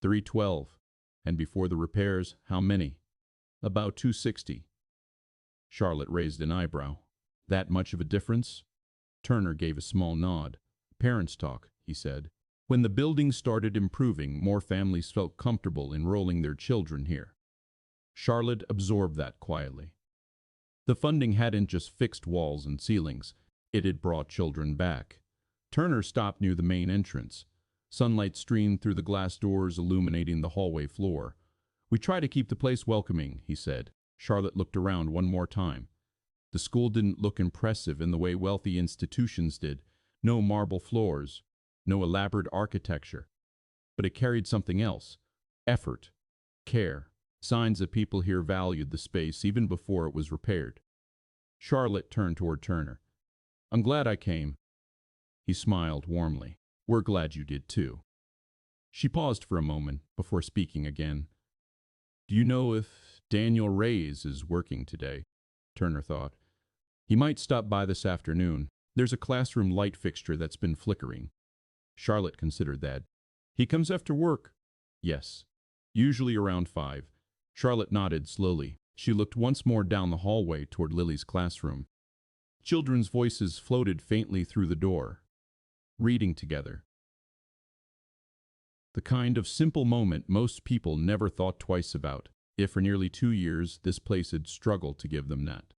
312. "And before the repairs, how many?" "About 260. Charlotte raised an eyebrow. "That much of a difference?" Turner gave a small nod. "Parents talk," he said. "When the building started improving, more families felt comfortable enrolling their children here." Charlotte absorbed that quietly. The funding hadn't just fixed walls and ceilings, it had brought children back. Turner stopped near the main entrance. Sunlight streamed through the glass doors, illuminating the hallway floor. "We try to keep the place welcoming," he said. Charlotte looked around one more time. The school didn't look impressive in the way wealthy institutions did. No marble floors, no elaborate architecture. But it carried something else. Effort, care, signs that people here valued the space even before it was repaired. Charlotte turned toward Turner. "I'm glad I came." He smiled warmly. "We're glad you did too." She paused for a moment before speaking again. "Do you know if Daniel Reyes is working today?" Turner thought. "He might stop by this afternoon. There's a classroom light fixture that's been flickering." Charlotte considered that. "He comes after work?" "Yes. Usually around 5. Charlotte nodded slowly. She looked once more down the hallway toward Lily's classroom. Children's voices floated faintly through the door, reading together. The kind of simple moment most people never thought twice about, if for nearly 2 years this place had struggled to give them that.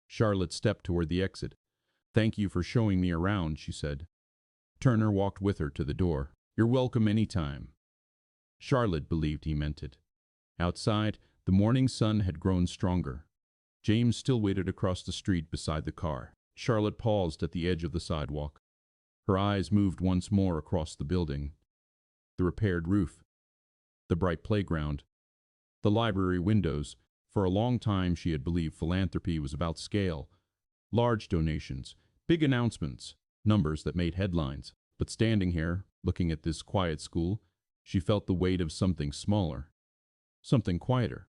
Charlotte stepped toward the exit. "Thank you for showing me around," she said. Turner walked with her to the door. "You're welcome any time." Charlotte believed he meant it. Outside, the morning sun had grown stronger. James still waited across the street beside the car. Charlotte paused at the edge of the sidewalk. Her eyes moved once more across the building. The repaired roof, the bright playground, the library windows. For a long time she had believed philanthropy was about scale. Large donations, big announcements, numbers that made headlines. But standing here, looking at this quiet school, she felt the weight of something smaller, something quieter,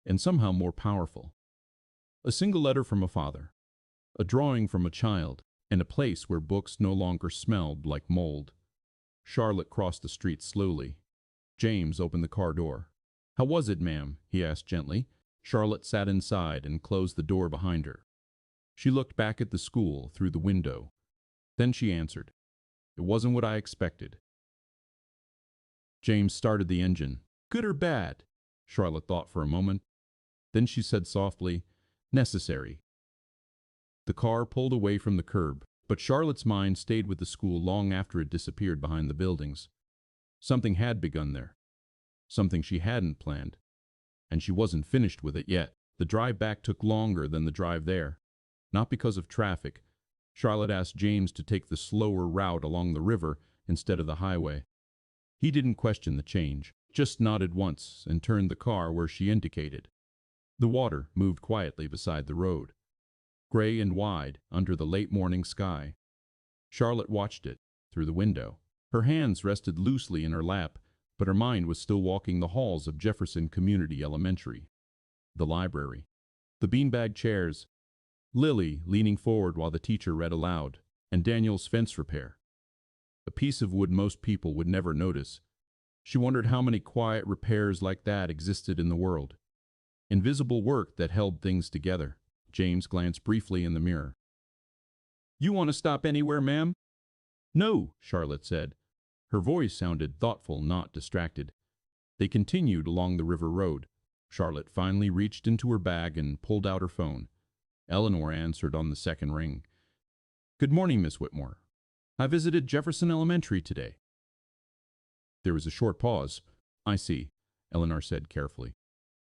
and somehow more powerful. A single letter from a father, a drawing from a child, and a place where books no longer smelled like mold. Charlotte crossed the street slowly. James opened the car door. "How was it, ma'am?" he asked gently. Charlotte sat inside and closed the door behind her. She looked back at the school through the window. Then she answered, "It wasn't what I expected." James started the engine. "Good or bad?" Charlotte thought for a moment. Then she said softly, "Necessary." The car pulled away from the curb, but Charlotte's mind stayed with the school long after it disappeared behind the buildings. Something had begun there. Something she hadn't planned. And she wasn't finished with it yet. The drive back took longer than the drive there. Not because of traffic. Charlotte asked James to take the slower route along the river instead of the highway. He didn't question the change, just nodded once and turned the car where she indicated. The water moved quietly beside the road, gray and wide under the late morning sky. Charlotte watched it through the window. Her hands rested loosely in her lap, but her mind was still walking the halls of Jefferson Community Elementary. The library, the beanbag chairs, Lily leaning forward while the teacher read aloud, and Daniel's fence repair. A piece of wood most people would never notice. She wondered how many quiet repairs like that existed in the world. Invisible work that held things together. James glanced briefly in the mirror. "You want to stop anywhere, ma'am?" "No," Charlotte said. Her voice sounded thoughtful, not distracted. They continued along the river road. Charlotte finally reached into her bag and pulled out her phone. Eleanor answered on the second ring. "Good morning, Miss Whitmore. I visited Jefferson Elementary today." There was a short pause. "I see," Eleanor said carefully.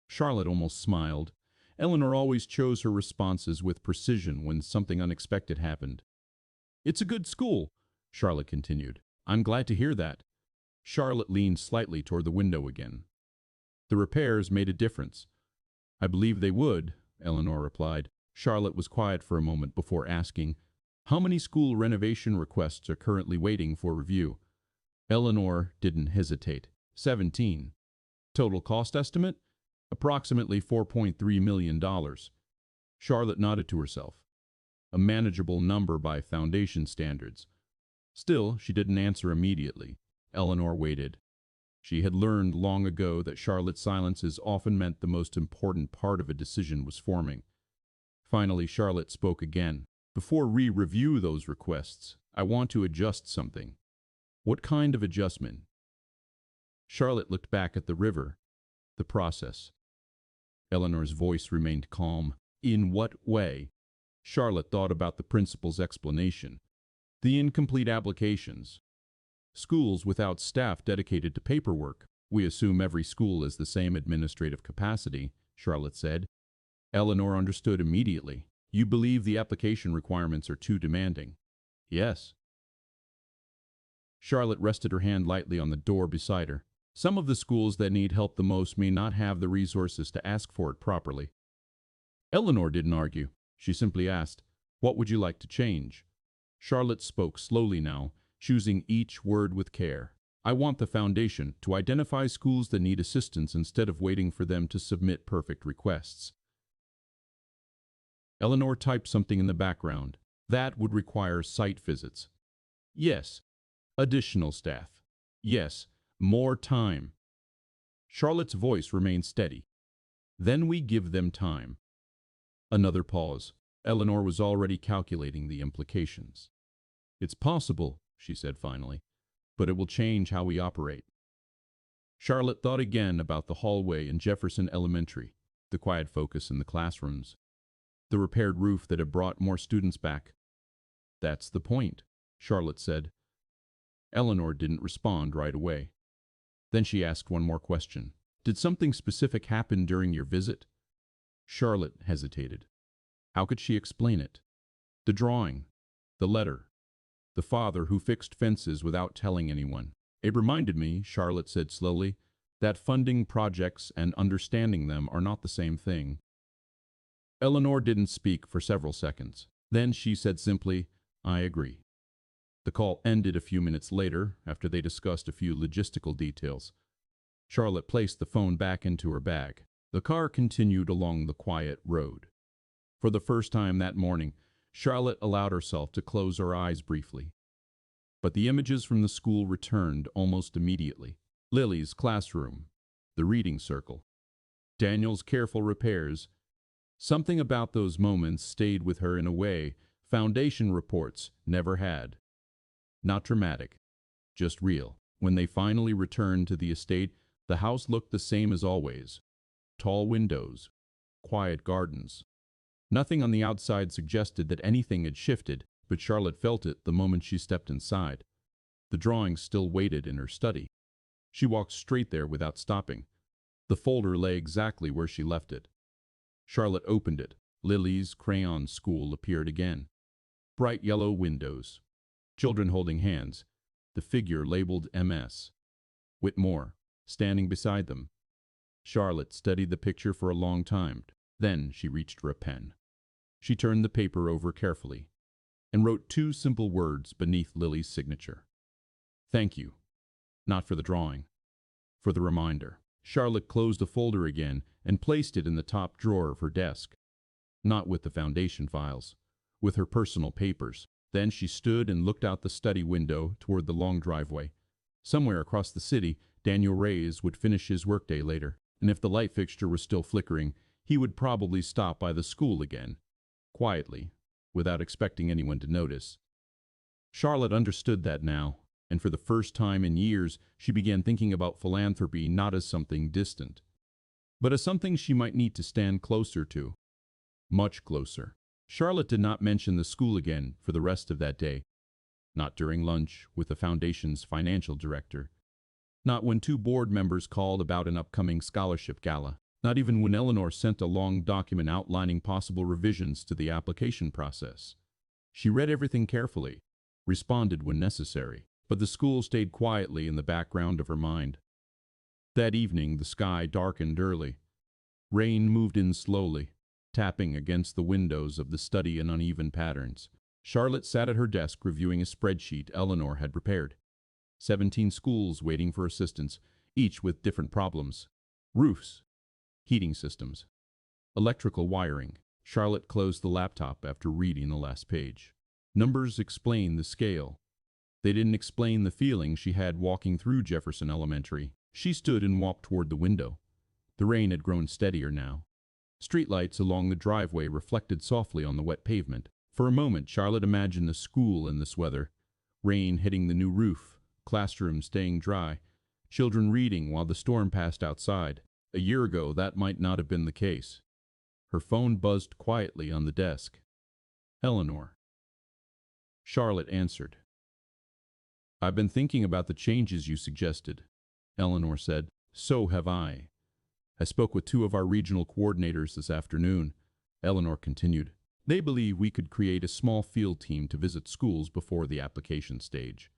Charlotte almost smiled. Eleanor always chose her responses with precision when something unexpected happened. "It's a good school," Charlotte continued. "I'm glad to hear that." Charlotte leaned slightly toward the window again. "The repairs made a difference." "I believe they would," Eleanor replied. Charlotte was quiet for a moment before asking, "How many school renovation requests are currently waiting for review?" Eleanor didn't hesitate. 17. Total cost estimate? Approximately $4.3 million. Charlotte nodded to herself. A manageable number by foundation standards. Still, she didn't answer immediately. Eleanor waited. She had learned long ago that Charlotte's silences often meant the most important part of a decision was forming. Finally, Charlotte spoke again. "Before we review those requests, I want to adjust something." "What kind of adjustment?" Charlotte looked back at the river. "The process." Eleanor's voice remained calm. "In what way?" Charlotte thought about the principal's explanation. "The incomplete applications. Schools without staff dedicated to paperwork. We assume every school has the same administrative capacity," Charlotte said. Eleanor understood immediately. "You believe the application requirements are too demanding?" "Yes." Charlotte rested her hand lightly on the door beside her. "Some of the schools that need help the most may not have the resources to ask for it properly." Eleanor didn't argue. She simply asked, "What would you like to change?" Charlotte spoke slowly now, choosing each word with care. "I want the foundation to identify schools that need assistance instead of waiting for them to submit perfect requests." Eleanor typed something in the background. "That would require site visits." "Yes." "Additional staff." "Yes." "More time." Charlotte's voice remained steady. "Then we give them time." Another pause. Eleanor was already calculating the implications. "It's possible," she said finally, "but it will change how we operate." Charlotte thought again about the hallway in Jefferson Elementary, the quiet focus in the classrooms, the repaired roof that had brought more students back. "That's the point," Charlotte said. Eleanor didn't respond right away. Then she asked one more question. "Did something specific happen during your visit?" Charlotte hesitated. How could she explain it? The drawing, the letter, the father who fixed fences without telling anyone. "It reminded me," Charlotte said slowly, "that funding projects and understanding them are not the same thing." Eleanor didn't speak for several seconds. Then she said simply, "I agree." The call ended a few minutes later, after they discussed a few logistical details. Charlotte placed the phone back into her bag. The car continued along the quiet road. For the first time that morning, Charlotte allowed herself to close her eyes briefly. But the images from the school returned almost immediately. Lily's classroom, the reading circle, Daniel's careful repairs. Something about those moments stayed with her in a way foundation reports never had. Not dramatic, just real. When they finally returned to the estate, the house looked the same as always. Tall windows, quiet gardens. Nothing on the outside suggested that anything had shifted, but Charlotte felt it the moment she stepped inside. The drawings still waited in her study. She walked straight there without stopping. The folder lay exactly where she left it. Charlotte opened it. Lily's crayon school appeared again. Bright yellow windows. Children holding hands. The figure labeled MS. Whitmore, standing beside them. Charlotte studied the picture for a long time. Then she reached for a pen. She turned the paper over carefully and wrote two simple words beneath Lily's signature. Thank you. Not for the drawing, for the reminder. Charlotte closed the folder again and placed it in the top drawer of her desk. Not with the foundation files, with her personal papers. Then she stood and looked out the study window toward the long driveway. Somewhere across the city, Daniel Reyes would finish his workday later, and if the light fixture was still flickering, he would probably stop by the school again, quietly, without expecting anyone to notice. Charlotte understood that now, and for the first time in years, she began thinking about philanthropy not as something distant, but as something she might need to stand closer to. Much closer. Charlotte did not mention the school again for the rest of that day. Not during lunch with the foundation's financial director. Not when two board members called about an upcoming scholarship gala. Not even when Eleanor sent a long document outlining possible revisions to the application process. She read everything carefully, responded when necessary, but the school stayed quietly in the background of her mind. That evening, the sky darkened early. Rain moved in slowly, tapping against the windows of the study in uneven patterns. Charlotte sat at her desk reviewing a spreadsheet Eleanor had prepared. 17 schools waiting for assistance, each with different problems. Roofs, heating systems, electrical wiring. Charlotte closed the laptop after reading the last page. Numbers explained the scale. They didn't explain the feeling she had walking through Jefferson Elementary. She stood and walked toward the window. The rain had grown steadier now. Streetlights along the driveway reflected softly on the wet pavement. For a moment, Charlotte imagined the school in this weather. Rain hitting the new roof, classrooms staying dry, children reading while the storm passed outside. A year ago, that might not have been the case. Her phone buzzed quietly on the desk. Eleanor. Charlotte answered. I've been thinking about the changes you suggested, Eleanor said. So have I. I spoke with two of our regional coordinators this afternoon, Eleanor continued. They believe we could create a small field team to visit schools before the application stage.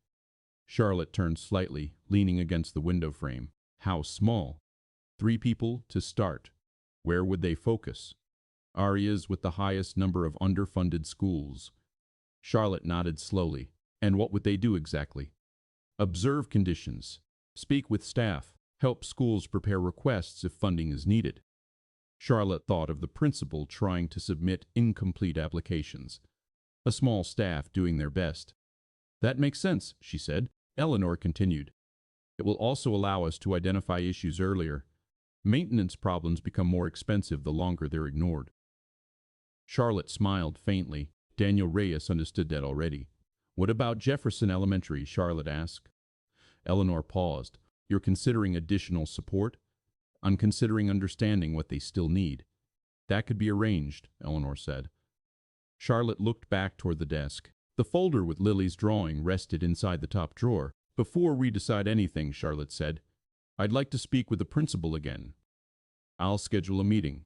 Charlotte turned slightly, leaning against the window frame. How small? 3 people to start. Where would they focus? Areas with the highest number of underfunded schools. Charlotte nodded slowly. And what would they do exactly? Observe conditions. Speak with staff. Help schools prepare requests if funding is needed. Charlotte thought of the principal trying to submit incomplete applications. A small staff doing their best. That makes sense, she said. Eleanor continued. It will also allow us to identify issues earlier. Maintenance problems become more expensive the longer they're ignored. Charlotte smiled faintly. Daniel Reyes understood that already. What about Jefferson Elementary? Charlotte asked. Eleanor paused. You're considering additional support? I'm considering understanding what they still need. That could be arranged, Eleanor said. Charlotte looked back toward the desk. The folder with Lily's drawing rested inside the top drawer. Before we decide anything, Charlotte said, I'd like to speak with the principal again. I'll schedule a meeting.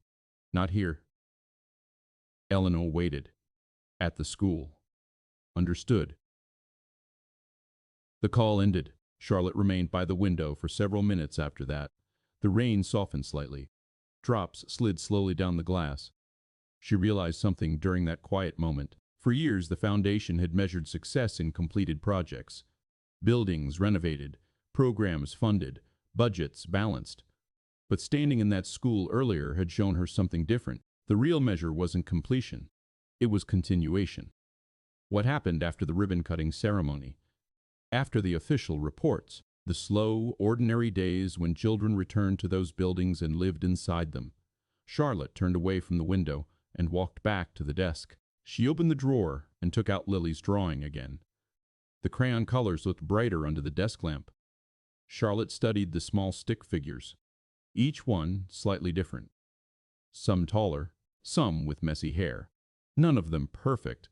Not here. Eleanor waited. At the school. Understood. The call ended. Charlotte remained by the window for several minutes after that. The rain softened slightly. Drops slid slowly down the glass. She realized something during that quiet moment. For years, the foundation had measured success in completed projects. Buildings renovated, programs funded, budgets balanced. But standing in that school earlier had shown her something different. The real measure wasn't completion. It was continuation. What happened after the ribbon-cutting ceremony? After the official reports, the slow, ordinary days when children returned to those buildings and lived inside them. Charlotte turned away from the window and walked back to the desk. She opened the drawer and took out Lily's drawing again. The crayon colors looked brighter under the desk lamp. Charlotte studied the small stick figures, each one slightly different. Some taller, some with messy hair. None of them perfect,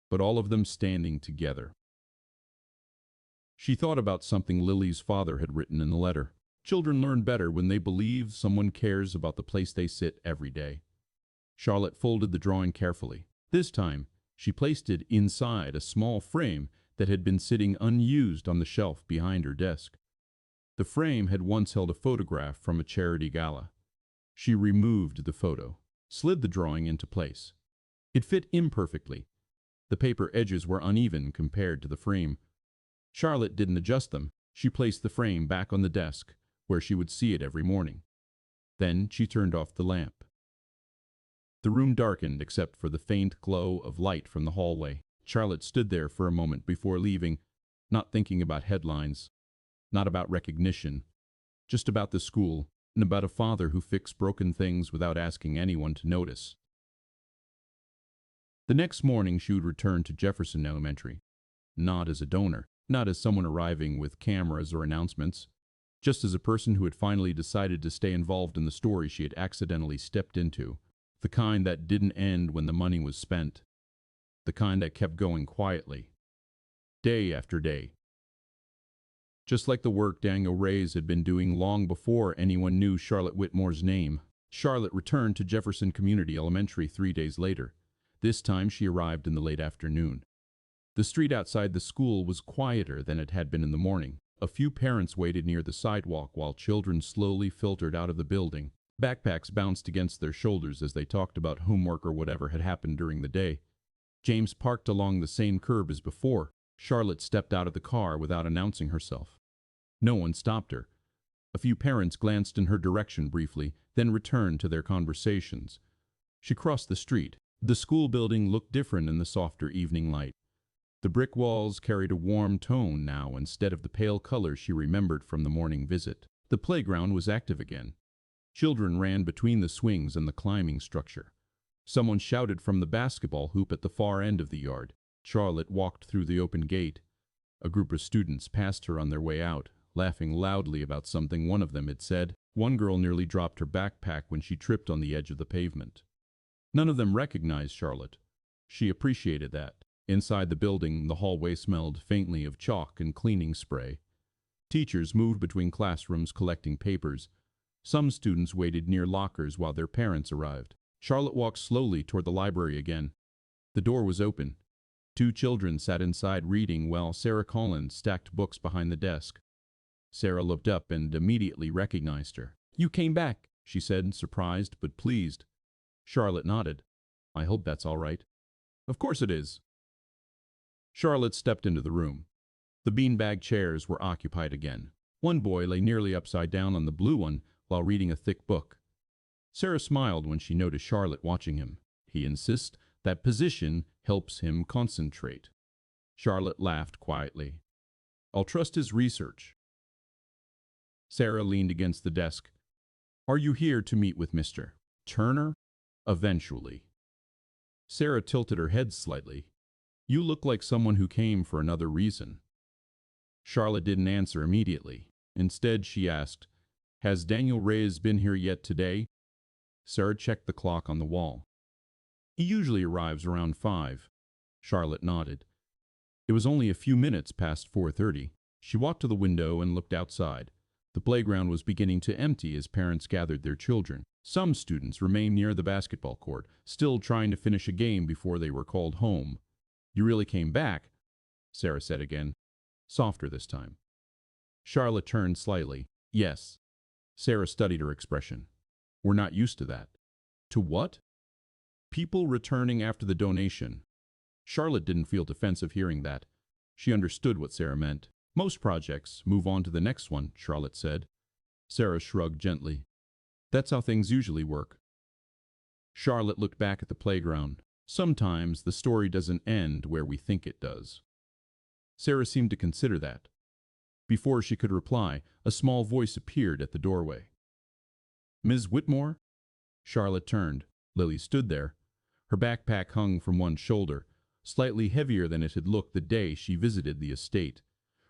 but all of them standing together. She thought about something Lily's father had written in the letter. Children learn better when they believe someone cares about the place they sit every day. Charlotte folded the drawing carefully. This time, she placed it inside a small frame that had been sitting unused on the shelf behind her desk. The frame had once held a photograph from a charity gala. She removed the photo, slid the drawing into place. It fit imperfectly. The paper edges were uneven compared to the frame. Charlotte didn't adjust them. She placed the frame back on the desk, where she would see it every morning. Then she turned off the lamp. The room darkened except for the faint glow of light from the hallway. Charlotte stood there for a moment before leaving, not thinking about headlines, not about recognition, just about the school and about a father who fixed broken things without asking anyone to notice. The next morning she would return to Jefferson Elementary, not as a donor, not as someone arriving with cameras or announcements, just as a person who had finally decided to stay involved in the story she had accidentally stepped into, the kind that didn't end when the money was spent, the kind that kept going quietly, day after day. Just like the work Daniel Reyes had been doing long before anyone knew Charlotte Whitmore's name, Charlotte returned to Jefferson Community Elementary 3 days later. This time she arrived in the late afternoon. The street outside the school was quieter than it had been in the morning. A few parents waited near the sidewalk while children slowly filtered out of the building. Backpacks bounced against their shoulders as they talked about homework or whatever had happened during the day. James parked along the same curb as before. Charlotte stepped out of the car without announcing herself. No one stopped her. A few parents glanced in her direction briefly, then returned to their conversations. She crossed the street. The school building looked different in the softer evening light. The brick walls carried a warm tone now instead of the pale color she remembered from the morning visit. The playground was active again. Children ran between the swings and the climbing structure. Someone shouted from the basketball hoop at the far end of the yard. Charlotte walked through the open gate. A group of students passed her on their way out, laughing loudly about something one of them had said. One girl nearly dropped her backpack when she tripped on the edge of the pavement. None of them recognized Charlotte. She appreciated that. Inside the building, the hallway smelled faintly of chalk and cleaning spray. Teachers moved between classrooms collecting papers. Some students waited near lockers while their parents arrived. Charlotte walked slowly toward the library again. The door was open. 2 children sat inside reading while Sarah Collins stacked books behind the desk. Sarah looked up and immediately recognized her. "You came back," she said, surprised but pleased. Charlotte nodded. "I hope that's all right." "Of course it is." Charlotte stepped into the room. The beanbag chairs were occupied again. One boy lay nearly upside down on the blue one while reading a thick book. Sarah smiled when she noticed Charlotte watching him. He insists that position helps him concentrate. Charlotte laughed quietly. "I'll trust his research." Sarah leaned against the desk. "Are you here to meet with Mr. Turner?" "Eventually." Sarah tilted her head slightly. "You look like someone who came for another reason." Charlotte didn't answer immediately. Instead, she asked, "Has Daniel Reyes been here yet today?" Sarah checked the clock on the wall. "He usually arrives around 5. Charlotte nodded. It was only a few minutes past 4:30. She walked to the window and looked outside. The playground was beginning to empty as parents gathered their children. Some students remained near the basketball court, still trying to finish a game before they were called home. "You really came back," Sarah said again, softer this time. Charlotte turned slightly. "Yes." Sarah studied her expression. "We're not used to that." "To what?" "People returning after the donation." Charlotte didn't feel defensive hearing that. She understood what Sarah meant. "Most projects move on to the next one," Charlotte said. Sarah shrugged gently. "That's how things usually work." Charlotte looked back at the playground. Sometimes the story doesn't end where we think it does. Sarah seemed to consider that. Before she could reply, a small voice appeared at the doorway. "Ms. Whitmore?" Charlotte turned. Lily stood there. Her backpack hung from one shoulder, slightly heavier than it had looked the day she visited the estate.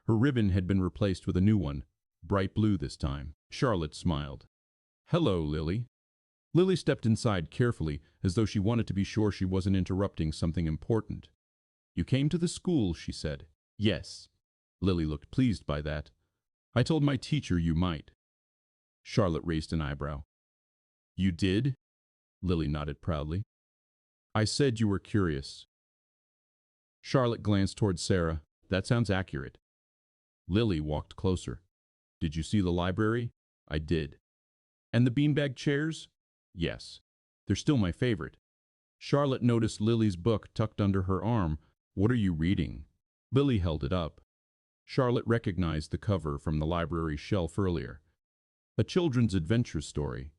Her ribbon had been replaced with a new one, bright blue this time. Charlotte smiled. "Hello, Lily." Lily stepped inside carefully, as though she wanted to be sure she wasn't interrupting something important. "You came to the school," she said. "Yes." Lily looked pleased by that. "I told my teacher you might." Charlotte raised an eyebrow. "You did?" Lily nodded proudly. "I said you were curious." Charlotte glanced toward Sarah. "That sounds accurate." Lily walked closer. "Did you see the library?" "I did." "And the beanbag chairs?" "Yes. They're still my favorite." Charlotte noticed Lily's book tucked under her arm. "What are you reading?" Lily held it up. Charlotte recognized the cover from the library shelf earlier. "A children's adventure story."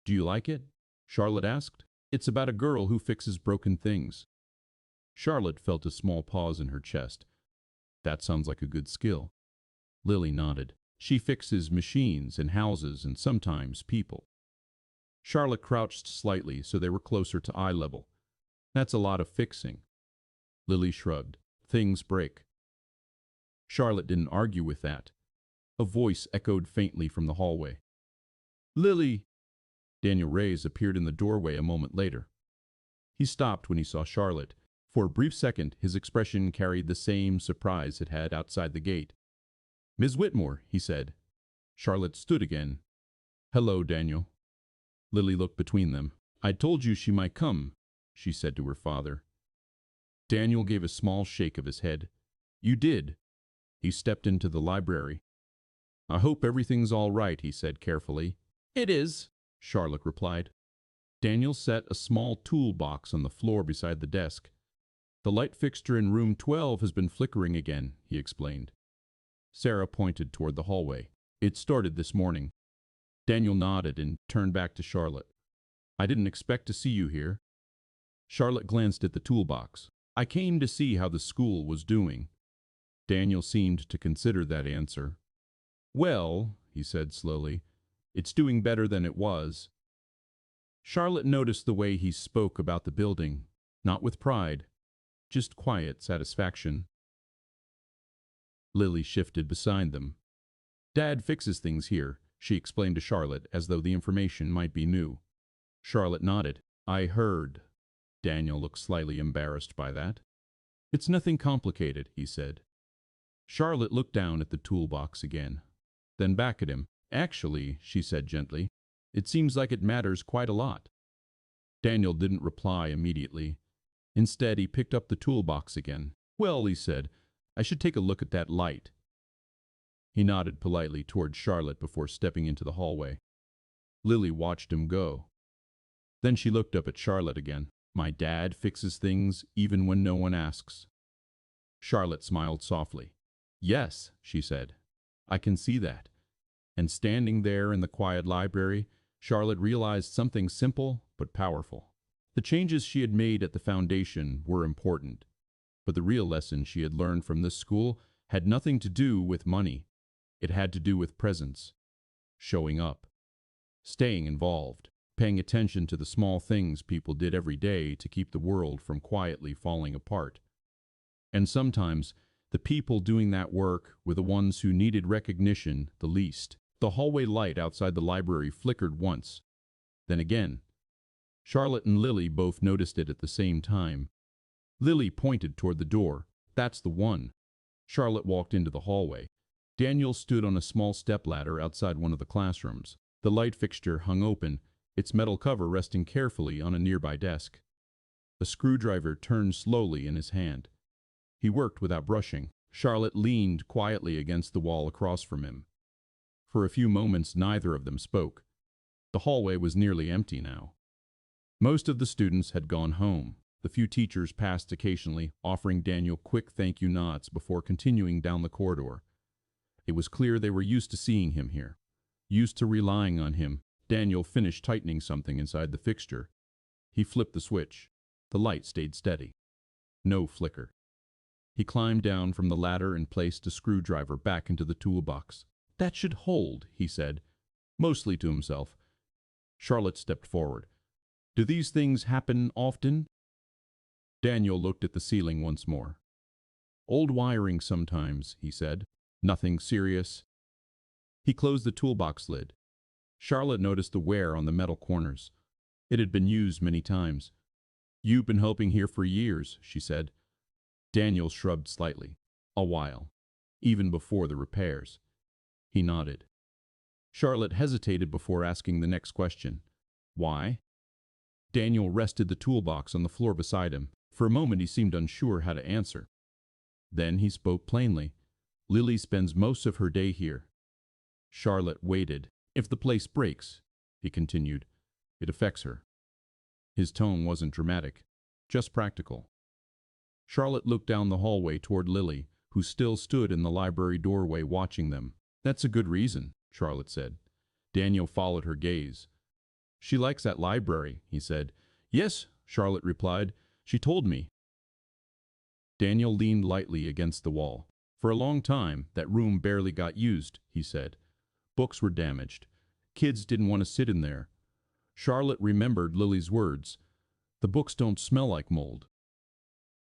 "Do you like it?" Charlotte asked. "It's about a girl who fixes broken things." Charlotte felt a small pause in her chest. "That sounds like a good skill." Lily nodded. "She fixes machines and houses and sometimes people." Charlotte crouched slightly so they were closer to eye level. "That's a lot of fixing." Lily shrugged. "Things break." Charlotte didn't argue with that. A voice echoed faintly from the hallway. "Lily!" Daniel Reyes appeared in the doorway a moment later. He stopped when he saw Charlotte. For a brief second, his expression carried the same surprise it had outside the gate. "Ms. Whitmore," he said. Charlotte stood again. "Hello, Daniel." Lily looked between them. "I told you she might come," she said to her father. Daniel gave a small shake of his head. "You did." He stepped into the library. "I hope everything's all right," he said carefully. "It is," Charlotte replied. Daniel set a small toolbox on the floor beside the desk. "The light fixture in room 12 has been flickering again," he explained. Sarah pointed toward the hallway. "It started this morning." Daniel nodded and turned back to Charlotte. "I didn't expect to see you here." Charlotte glanced at the toolbox. "I came to see how the school was doing." Daniel seemed to consider that answer. "Well," he said slowly, "it's doing better than it was." Charlotte noticed the way he spoke about the building, not with pride, just quiet satisfaction. Lily shifted beside them. "Dad fixes things here," she explained to Charlotte as though the information might be new. Charlotte nodded. "I heard." Daniel looked slightly embarrassed by that. "It's nothing complicated," he said. Charlotte looked down at the toolbox again, then back at him. "Actually," she said gently, "it seems like it matters quite a lot." Daniel didn't reply immediately. Instead, he picked up the toolbox again. "Well," he said, "I should take a look at that light." He nodded politely toward Charlotte before stepping into the hallway. Lily watched him go. Then she looked up at Charlotte again. "My dad fixes things even when no one asks." Charlotte smiled softly. "Yes," she said, "I can see that." And standing there in the quiet library, Charlotte realized something simple but powerful. The changes she had made at the foundation were important, but the real lesson she had learned from this school had nothing to do with money. It had to do with presence, showing up, staying involved, paying attention to the small things people did every day to keep the world from quietly falling apart. And sometimes, the people doing that work were the ones who needed recognition the least. The hallway light outside the library flickered once, then again. Charlotte and Lily both noticed it at the same time. Lily pointed toward the door. "That's the one." Charlotte walked into the hallway. Daniel stood on a small stepladder outside one of the classrooms. The light fixture hung open, its metal cover resting carefully on a nearby desk. A screwdriver turned slowly in his hand. He worked without brushing. Charlotte leaned quietly against the wall across from him. For a few moments, neither of them spoke. The hallway was nearly empty now. Most of the students had gone home. The few teachers passed occasionally, offering Daniel quick thank you nods before continuing down the corridor. It was clear they were used to seeing him here, used to relying on him. Daniel finished tightening something inside the fixture. He flipped the switch. The light stayed steady. No flicker. He climbed down from the ladder and placed a screwdriver back into the toolbox. "That should hold," he said, mostly to himself. Charlotte stepped forward. "Do these things happen often?" Daniel looked at the ceiling once more. "Old wiring sometimes," he said. "Nothing serious." He closed the toolbox lid. Charlotte noticed the wear on the metal corners. It had been used many times. "You've been helping here for years," she said. Daniel shrugged slightly. "A while. Even before the repairs." He nodded. Charlotte hesitated before asking the next question. "Why?" Daniel rested the toolbox on the floor beside him. For a moment he seemed unsure how to answer. Then he spoke plainly. "Lily spends most of her day here." Charlotte waited. "If the place breaks," he continued, "it affects her." His tone wasn't dramatic, just practical. Charlotte looked down the hallway toward Lily, who still stood in the library doorway watching them. "That's a good reason," Charlotte said. Daniel followed her gaze. "She likes that library," he said. "Yes," Charlotte replied. "She told me." Daniel leaned lightly against the wall. "For a long time, that room barely got used," he said. "Books were damaged. Kids didn't want to sit in there." Charlotte remembered Lily's words. "The books don't smell like mold."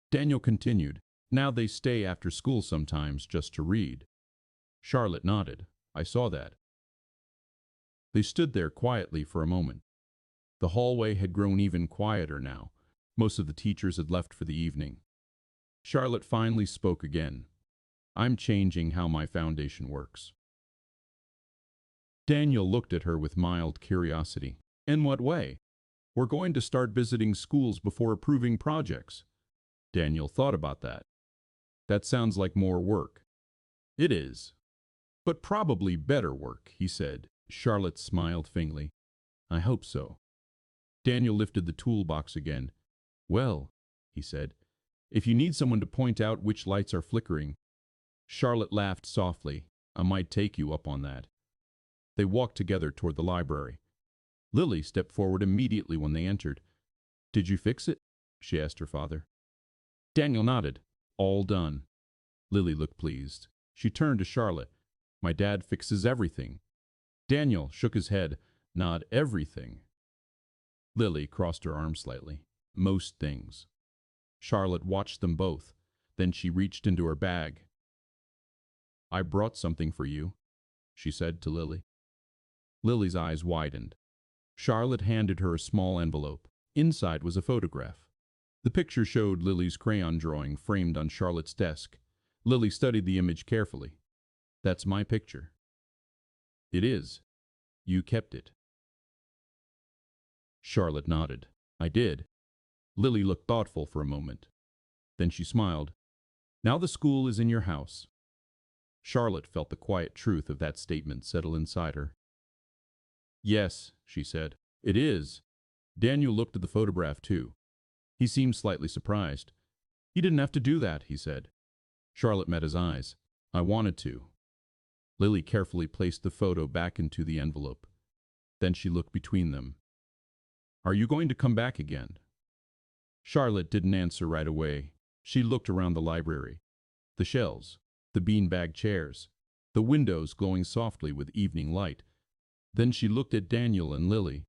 Daniel continued. "Now they stay after school sometimes just to read." Charlotte nodded. "I saw that." They stood there quietly for a moment. The hallway had grown even quieter now. Most of the teachers had left for the evening. Charlotte finally spoke again. "I'm changing how my foundation works." Daniel looked at her with mild curiosity. "In what way?" "We're going to start visiting schools before approving projects." Daniel thought about that. "That sounds like more work." "It is. But probably better work," he said. Charlotte smiled faintly. "I hope so." Daniel lifted the toolbox again. "Well," he said, "if you need someone to point out which lights are flickering." Charlotte laughed softly. "I might take you up on that." They walked together toward the library. Lily stepped forward immediately when they entered. "Did you fix it?" she asked her father. Daniel nodded. "All done." Lily looked pleased. She turned to Charlotte. "My dad fixes everything." Daniel shook his head. "Not everything." Lily crossed her arms slightly. "Most things." Charlotte watched them both. Then she reached into her bag. "I brought something for you," she said to Lily. Lily's eyes widened. Charlotte handed her a small envelope. Inside was a photograph. The picture showed Lily's crayon drawing framed on Charlotte's desk. Lily studied the image carefully. "That's my picture." "It is. You kept it." Charlotte nodded. "I did." Lily looked thoughtful for a moment. Then she smiled. "Now the school is in your house." Charlotte felt the quiet truth of that statement settle inside her. "Yes," she said, "it is." Daniel looked at the photograph too. He seemed slightly surprised. "You didn't have to do that," he said. Charlotte met his eyes. "I wanted to." Lily carefully placed the photo back into the envelope. Then she looked between them. "Are you going to come back again?" Charlotte didn't answer right away. She looked around the library. The shelves, the beanbag chairs, the windows glowing softly with evening light. Then she looked at Daniel and Lily.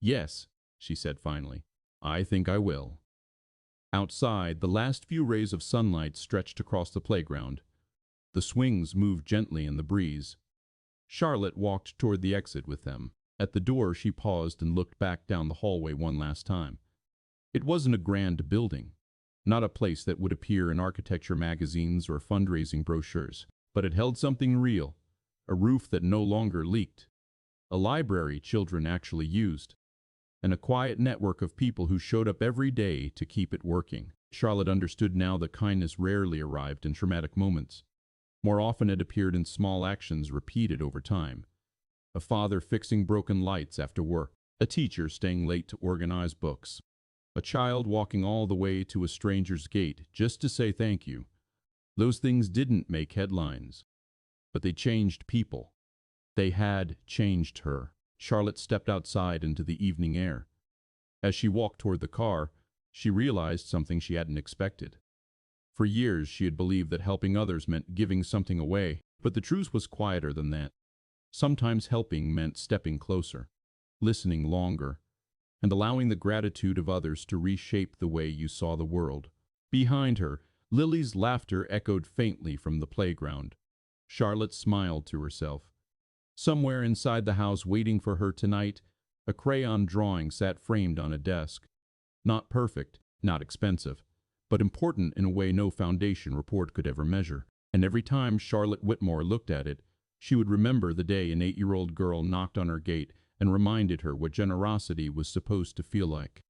"Yes," she said finally. "I think I will." Outside, the last few rays of sunlight stretched across the playground. The swings moved gently in the breeze. Charlotte walked toward the exit with them. At the door she paused and looked back down the hallway one last time. It wasn't a grand building, not a place that would appear in architecture magazines or fundraising brochures, but it held something real, a roof that no longer leaked, a library children actually used, and a quiet network of people who showed up every day to keep it working. Charlotte understood now that kindness rarely arrived in traumatic moments. More often it appeared in small actions repeated over time. A father fixing broken lights after work, a teacher staying late to organize books, a child walking all the way to a stranger's gate just to say thank you. Those things didn't make headlines, but they changed people. They had changed her. Charlotte stepped outside into the evening air. As she walked toward the car, she realized something she hadn't expected. For years, she had believed that helping others meant giving something away, but the truth was quieter than that. Sometimes helping meant stepping closer, listening longer, and allowing the gratitude of others to reshape the way you saw the world. Behind her, Lily's laughter echoed faintly from the playground. Charlotte smiled to herself. Somewhere inside the house waiting for her tonight, a crayon drawing sat framed on a desk. Not perfect, not expensive, but important in a way no foundation report could ever measure. And every time Charlotte Whitmore looked at it, she would remember the day an 8-year-old girl knocked on her gate and reminded her what generosity was supposed to feel like.